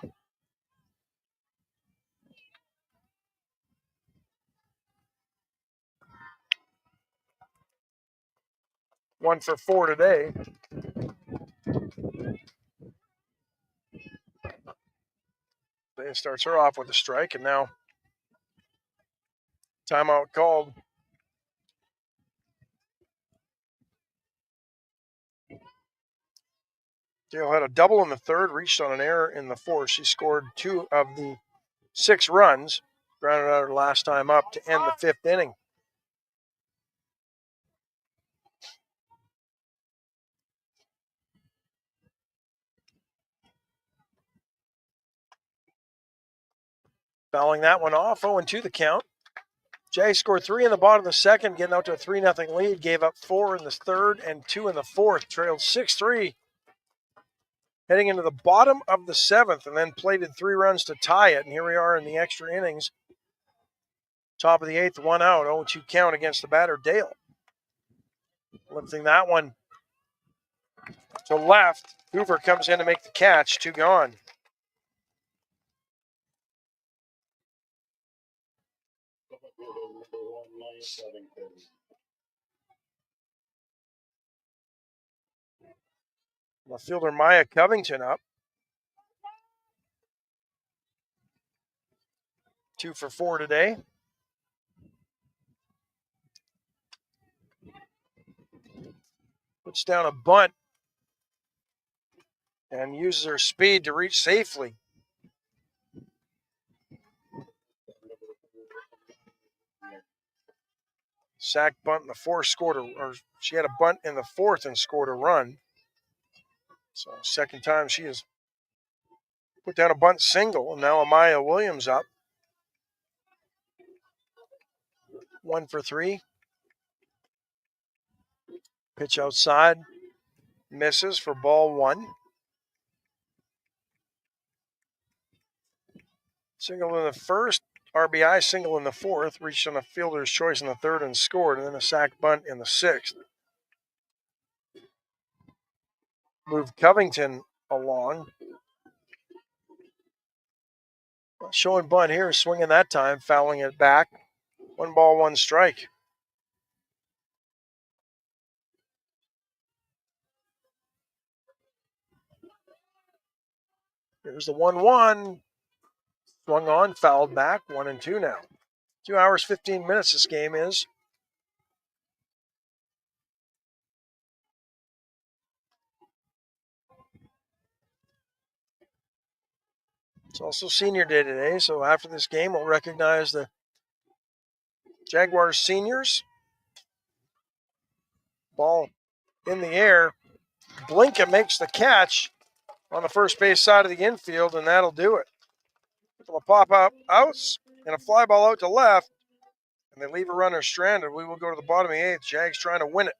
One for 4 today. They starts her off with a strike, and now timeout called. Dale had a double in the 3rd, reached on an error in the 4th. She scored 2 of the 6 runs, grounded out her last time up to end the 5th inning. Fouling that one off, 0-2 the count. Jay scored 3 in the bottom of the 2nd, getting out to a 3-0 lead. Gave up 4 in the 3rd and 2 in the 4th. Trailed 6-3. Heading into the bottom of the 7th, and then plated 3 runs to tie it. And here we are in the extra innings. Top of the 8th, 1 out, 0-2 count against the batter, Dale. Lifting that one to left. Hoover comes in to make the catch. 2 gone. Left fielder Maya Covington up. 2 for 4 today. Puts down a bunt and uses her speed to reach safely. Sack bunt in the 4th, or she had a bunt in the 4th and scored a run. So second time she has put down a bunt single, and now Amaya Williams up. 1 for 3. Pitch outside. Misses for ball 1. Single in the first, RBI single in the fourth, reached on a fielder's choice in the third and scored, and then a sac bunt in the sixth. Moved Covington along. Showing bunt here, swinging that time, fouling it back. 1 ball, 1 strike. Here's the 1-1. Swung on, fouled back, 1-2 now. 2 hours, 15 minutes this game is. It's also senior day today, so after this game, we'll recognize the Jaguars seniors. Ball in the air. Blinka makes the catch on the first base side of the infield, and that'll do it. It'll pop up outs and a fly ball out to left, and they leave a runner stranded. We will go to the bottom of the 8th. Jags trying to win it.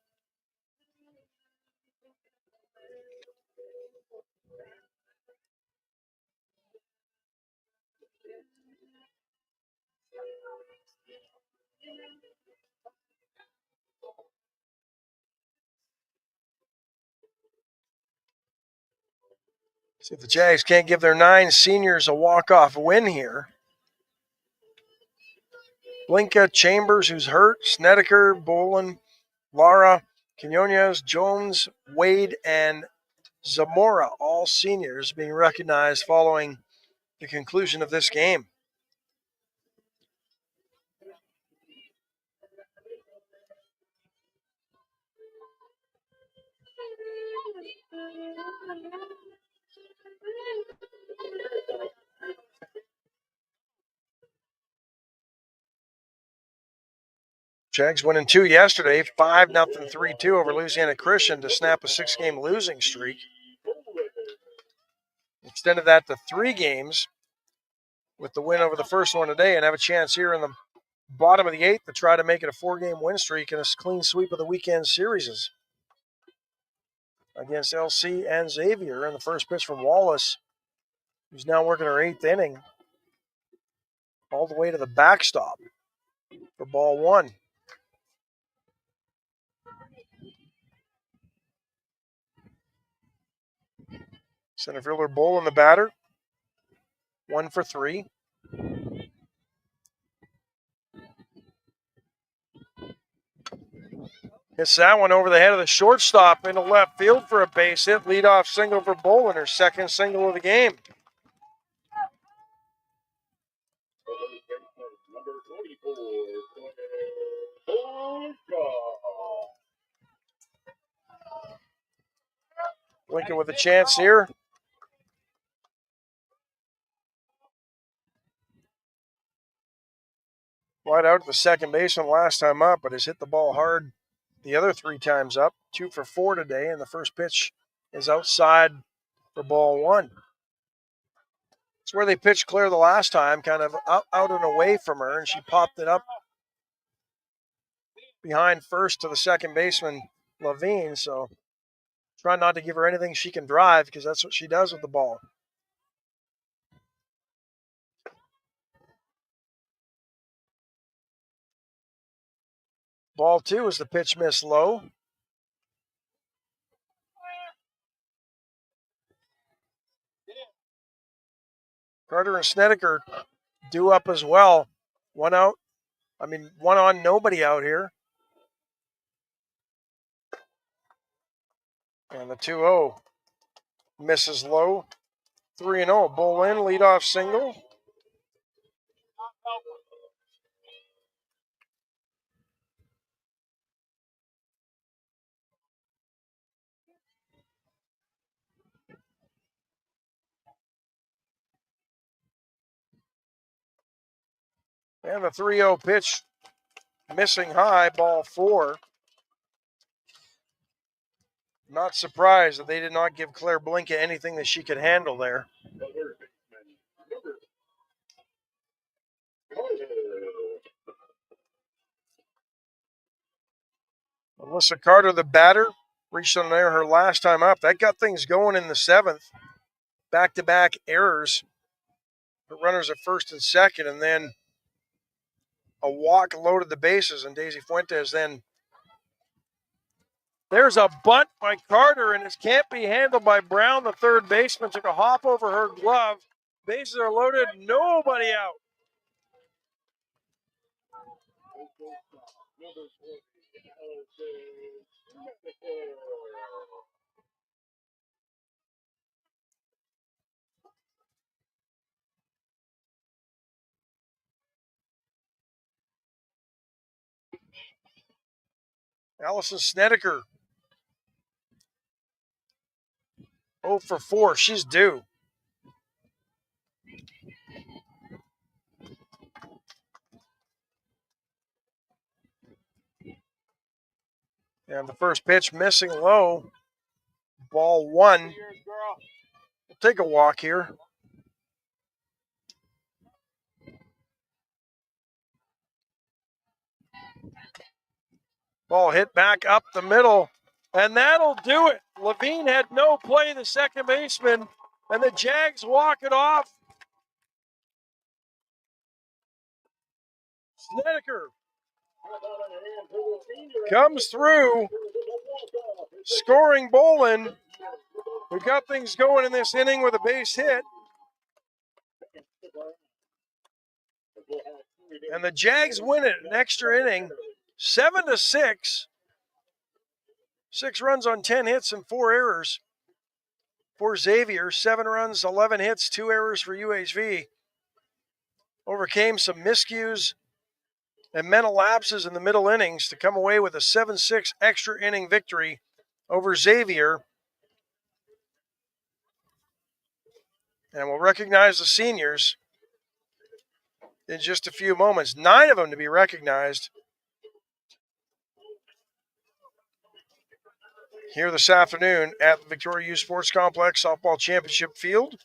See if the Jags can't give their 9 seniors a walk-off win here. Blinka, Chambers, who's hurt, Snedeker, Bolin, Lara, Quinones, Jones, Wade, and Zamora, all seniors being recognized following the conclusion of this game. Jags winning 2 yesterday, 5-0, 3-2 over Louisiana Christian to snap a 6-game losing streak. Extended that to 3 games with the win over the first one today, and have a chance here in the bottom of the 8th to try to make it a 4-game win streak and a clean sweep of the weekend series against LC and Xavier. And the first pitch from Wallace, who's now working her 8th inning, all the way to the backstop for ball 1. Center fielder Bull in the batter. 1 for 3. Hits that one over the head of the shortstop into left field for a base hit. Leadoff single for Bull, and her 2nd single of the game. Lincoln with a chance here. Wide out to the second baseman last time up, but has hit the ball hard the other 3 times up. 2 for 4 today, and the first pitch is outside for ball 1. It's where they pitched Claire the last time, kind of out and away from her, and she popped it up behind first to the second baseman, Levine. So try not to give her anything she can drive, because that's what she does with the ball. Ball 2 is the pitch miss low. Carter and Snedeker due up as well. 1 out. 1 on, nobody out here. And the 2-0 misses low. 3-0. Bull in, leadoff single. And the 3-0 pitch missing high, ball 4. Not surprised that they did not give Claire Blinka anything that she could handle there. Alyssa Carter, the batter, reached on there her last time up. That got things going in the 7th. Back-to-back errors. The runners at first and second, and then a walk loaded the bases, and Daisy Fuentes then. There's a bunt by Carter, and it can't be handled by Brown. The third baseman took a hop over her glove. Bases are loaded, nobody out. Allison Snedeker, 0 for 4. She's due. And the first pitch missing low. Ball 1. We'll take a walk here. Ball hit back up the middle, and that'll do it. Levine had no play, the second baseman, and the Jags walk it off. Snedeker comes through, scoring Bolin, who got things going in this inning with a base hit. And the Jags win it an extra inning, 7-6. 6 runs on 10 hits and 4 errors for Xavier. 7 runs, 11 hits, 2 errors for UHV. Overcame some miscues and mental lapses in the middle innings to come away with a 7-6 extra inning victory over Xavier. And we'll recognize the seniors in just a few moments. 9 of them to be recognized here this afternoon at the Victoria Youth Sports Complex Softball Championship Field.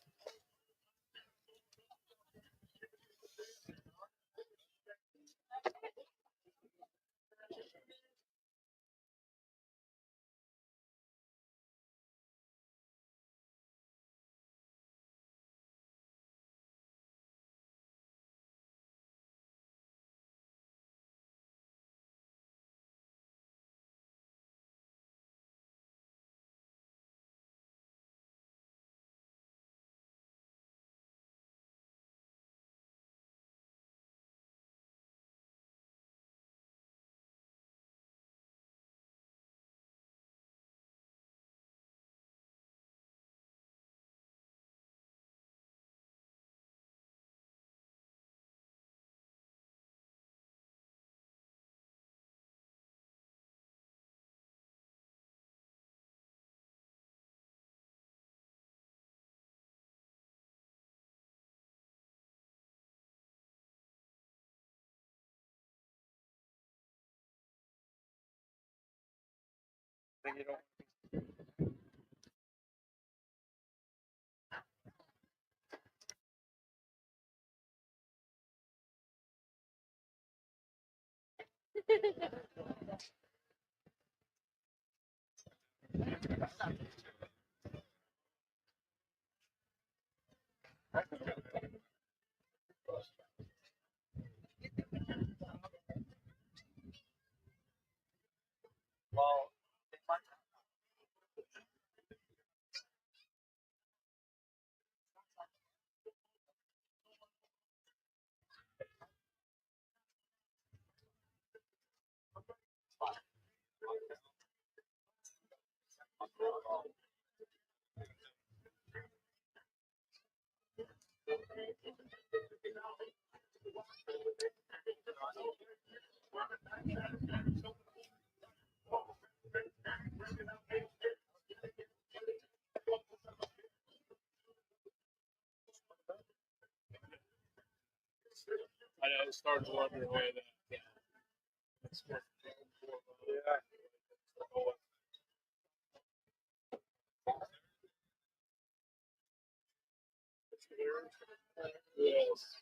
I started wondering why that. Yes.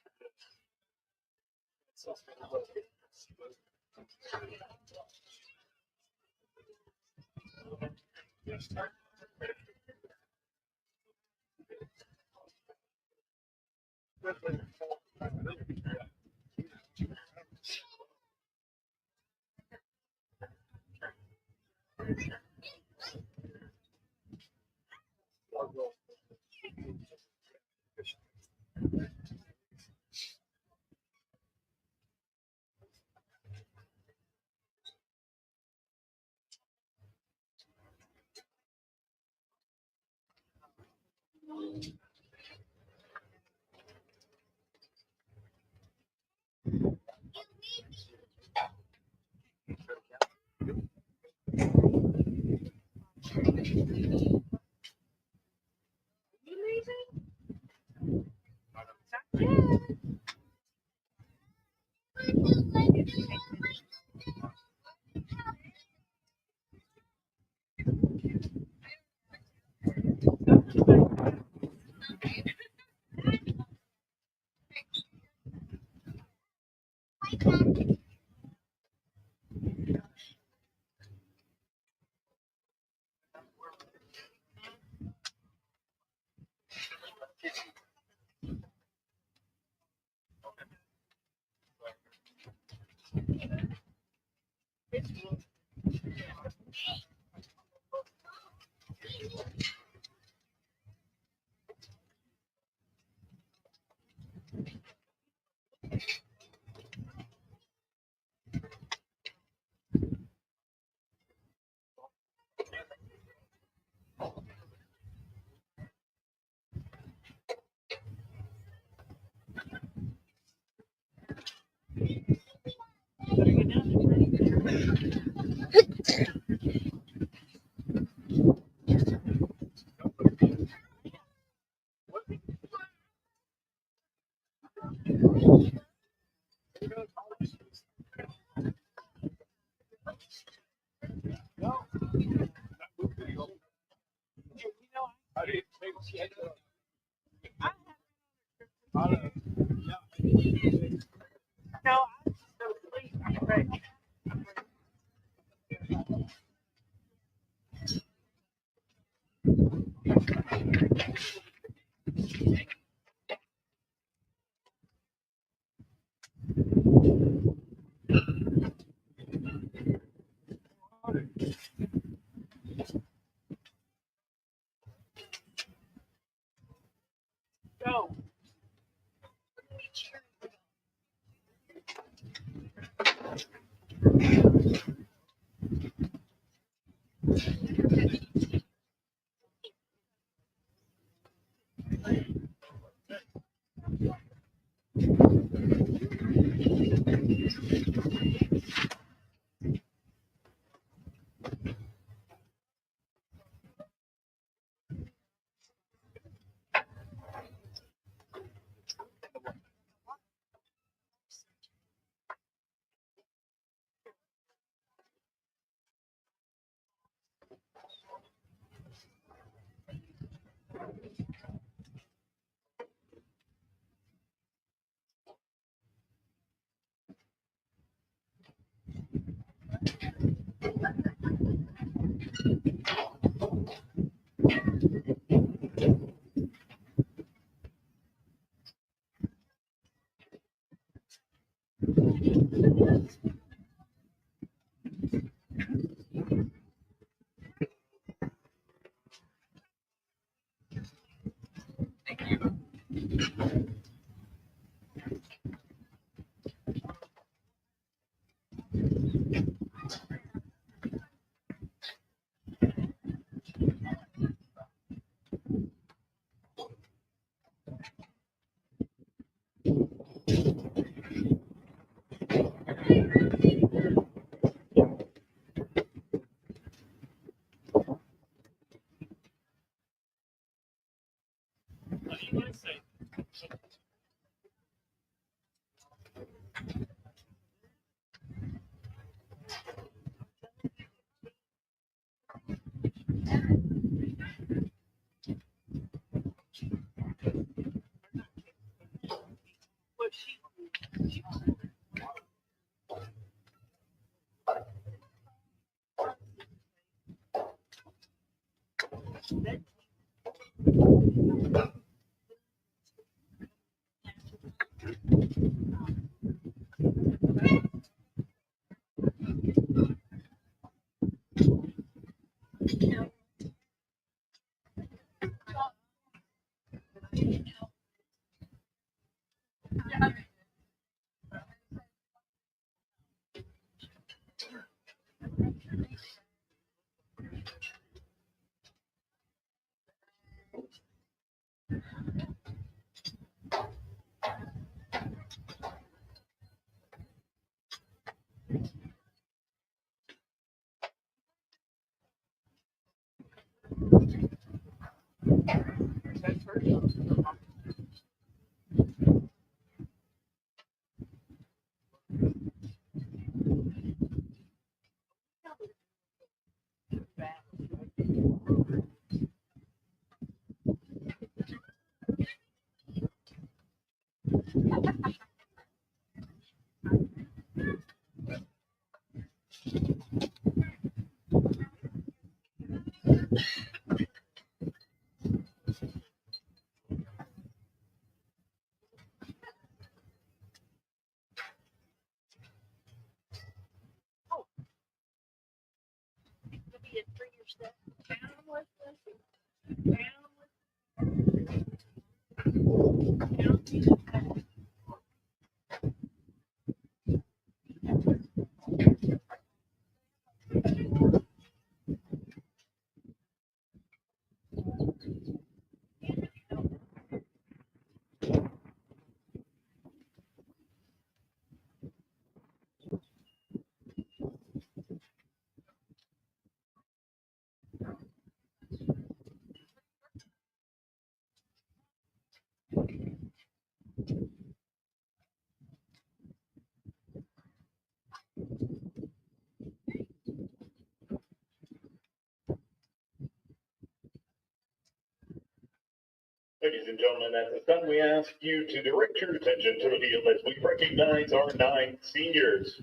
Ladies and gentlemen, at this time we ask you to direct your attention to the field as we recognize our 9 seniors.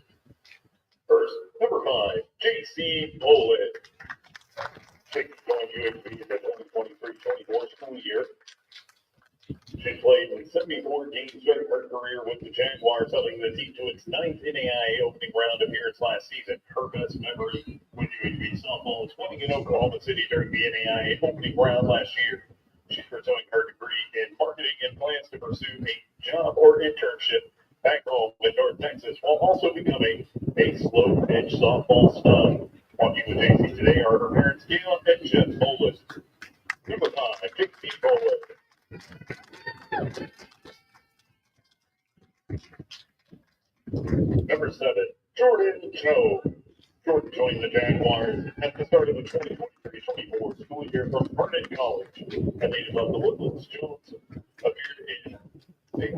First, number 5, J.C. Bolin. She's joined UHV in the 2023-24 school year. She played in 74 games during her career with the Jaguars, helping the team to its 9th NAIA opening round appearance last season. Her best memory with UHV softball is winning in Oklahoma City during the NAIA opening round last year. She's pursuing her degree in marketing and plans to pursue a job or internship back home in North Texas, while also becoming a slow pitch softball star. Walking with JC today are her parents, Gail and Jeff Bolin. Number 5, J.C. Bolin. Number 7, Jordan Cho. Jordan joined the Jaguars at the start of the 2023-24 school year from Vernon College. A native of the Woodlands, Jones appeared in 58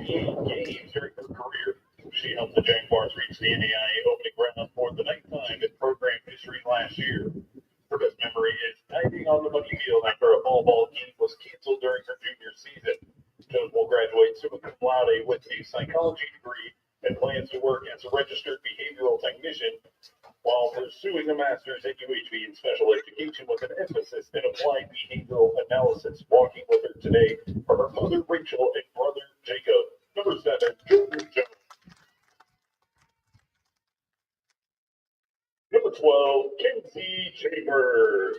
games during her career. She helped the Jaguars reach the NAIA opening round for the 9th time in program history last year. Her best memory is diving on the muddy field after a ball game was canceled during her junior season. Jones will graduate summa cum laude with a psychology degree and plans to work as a registered behavioral technician while pursuing a master's at UHV in special education with an emphasis in applied behavioral analysis. Walking with her today are her mother Rachel and brother Jacob. Number 7, Jordan Jones. Number 12, Kinsey Chambers.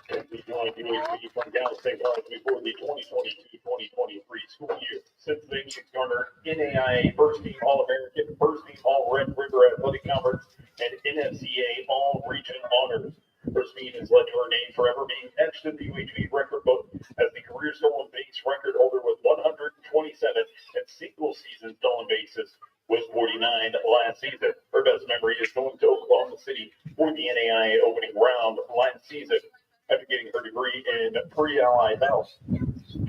Kinsey joined UHV from Dallas State College before the 2022-2023 school year. Since then, she's garnered NAIA First Team All-American, First Team All-Red River Athletic Conference, and NFCA All-Region honors. Her speed has led to her name forever being etched in the UHV record book as the career stolen base record holder with 127 and single-season stolen bases with 49 last season. Her best memory is going to Oklahoma City for the NAIA opening round last season. After getting her degree in pre-allied health,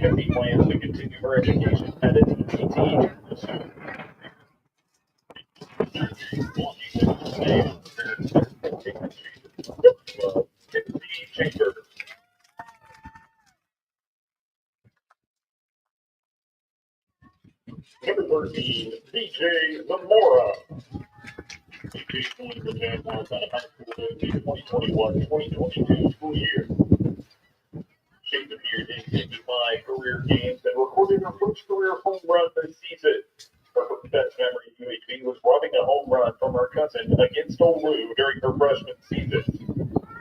Kinsey plans to continue her education at an ETT. Kinsey Chambers. Number 13, DJ Zamora. DJ joined the Jaguars out of high school in the 2021-2022 school year. 55 career games and recorded her first career home run this season. Her best memory at UHV was robbing a home run from her cousin against Olu during her freshman season.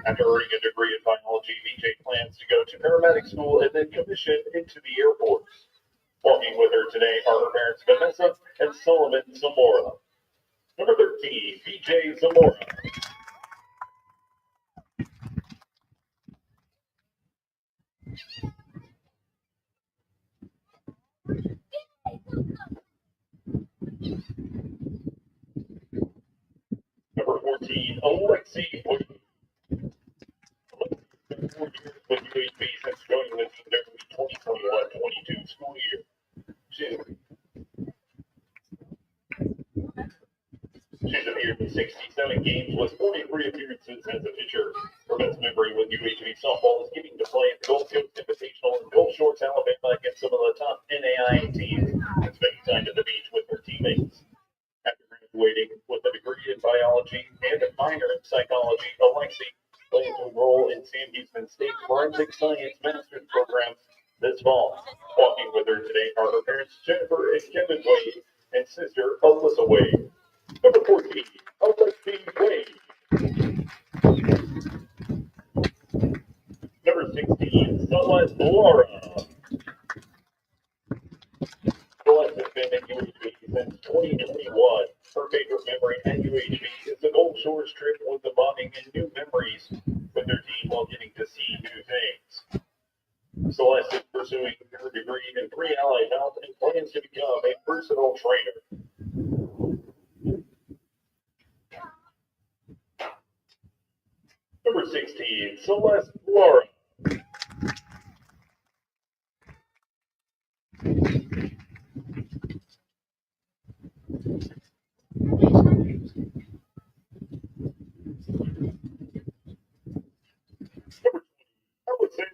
After earning a degree in biology, VJ plans to go to paramedic school and then commission into the Air Force. Walking with her today are her parents Vanessa and Solomon Zamora. Number 13, VJ Zamora. Number 14, Alexi Wood. 4 years with UHV since joining the team during the 2021-22 school year. She's appeared in 67 games with 43 appearances as a pitcher. Her best memory with UHV softball is getting to play at the Gulf Coast Invitational in Gulf Shores, Alabama against some of the top NAIA teams and spending time at the beach with her teammates. After graduating with a degree in biology and a minor in psychology, Alexi plans to enroll in Sam Houston State Forensic Science Master's Program this fall. Walking with her today are her parents Jennifer and Kevin Wade and sister Alyssa Wade. Number 14, Alexi Wade. Number 16, Celeste Laura. Celeste has been at UHV since 2021. Her favorite memory at UHV is the Gulf Shores trip with the bonding and new memories with their team while getting to see new things. Celeste is pursuing her degree in pre-allied health and plans to become a personal trainer. Number 16, Celeste Laura.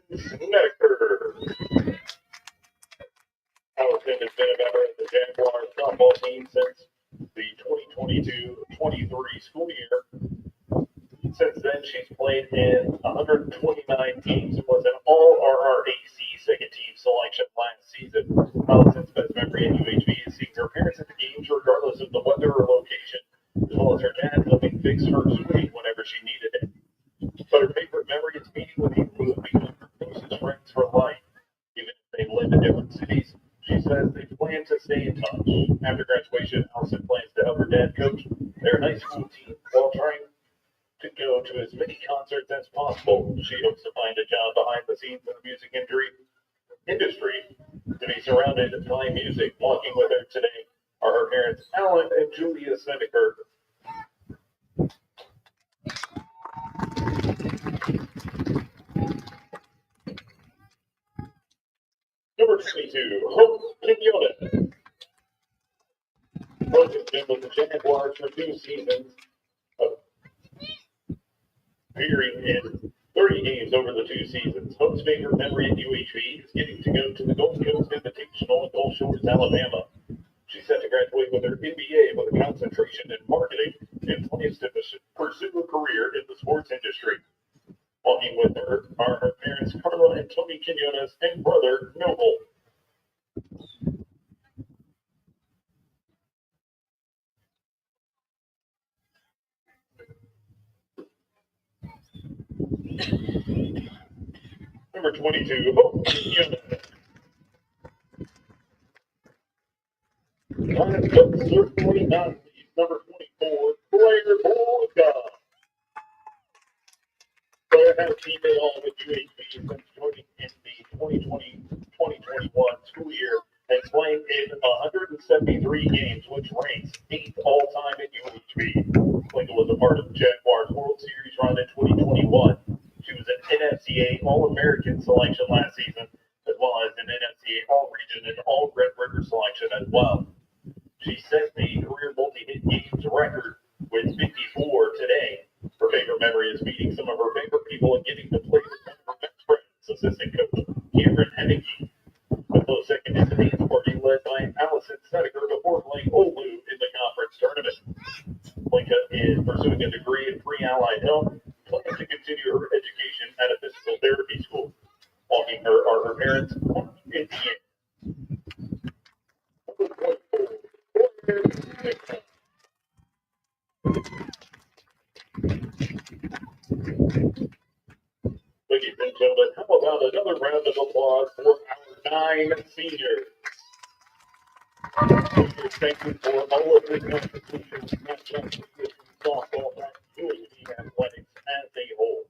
Snedeker. Allison has been a member of the Jaguars softball team since the 2022-23 school year. Since then, she's played in 129 games and was an All-RRAC second-team selection last season. Allison's best memory at UHV is seeing her parents at the games regardless of the weather or location, as well as her dad helping fix her swing whenever she needed it. But her favorite memory is meeting with people who have become her closest friends for life. Even if they live in different cities, she says they plan to stay in touch. After graduation, Allison plans to help her dad coach their high school team while trying to go to as many concerts as possible. She hopes to find a job behind the scenes in the music industry to be surrounded by music. Walking with her today are her parents, Alan and Julia Snedeker. Number 22, Hope Quinones. Hope has been with the Jaguars for 2 seasons, appearing in 30 games over the 2 seasons. Hope's favorite memory at UHV is getting to go to the Gulf Coast Invitational in Gulf Shores, Alabama. She's set to graduate with her MBA with a concentration in marketing and plans to pursue a career in the sports industry. Walking with her are her parents, Carla and Tony Quinones, and brother, Noble. Number 22, Hope Quinones. Certainly not least, number 24, Blair Bolga. Blair has been on with UHV since joining in the 2020-2021 school year and playing in 173 games, which ranks 8th all-time at UHV. Blinka was a part of the Jaguars World Series run in 2021. She was an NFCA All-American selection last season, as well as an NFCA All-Region and All-Red River selection as well. She set the career multi-hit games record with 54 today. Her favorite memory is meeting some of her favorite people and getting to play with one of her best friends, assistant coach Cameron Henneke. A close second is the dance party led by Allison Snedeker before playing Olu in the conference tournament. Blinka is pursuing a degree in pre-allied health, plans to continue her education at a physical therapy school. Walking are her parents, Mark and Deanne. Ladies and gentlemen, how about another round of applause for our 9 seniors? Seniors, thank you for all of your contributions, not just to softball, but UHV athletics as a whole.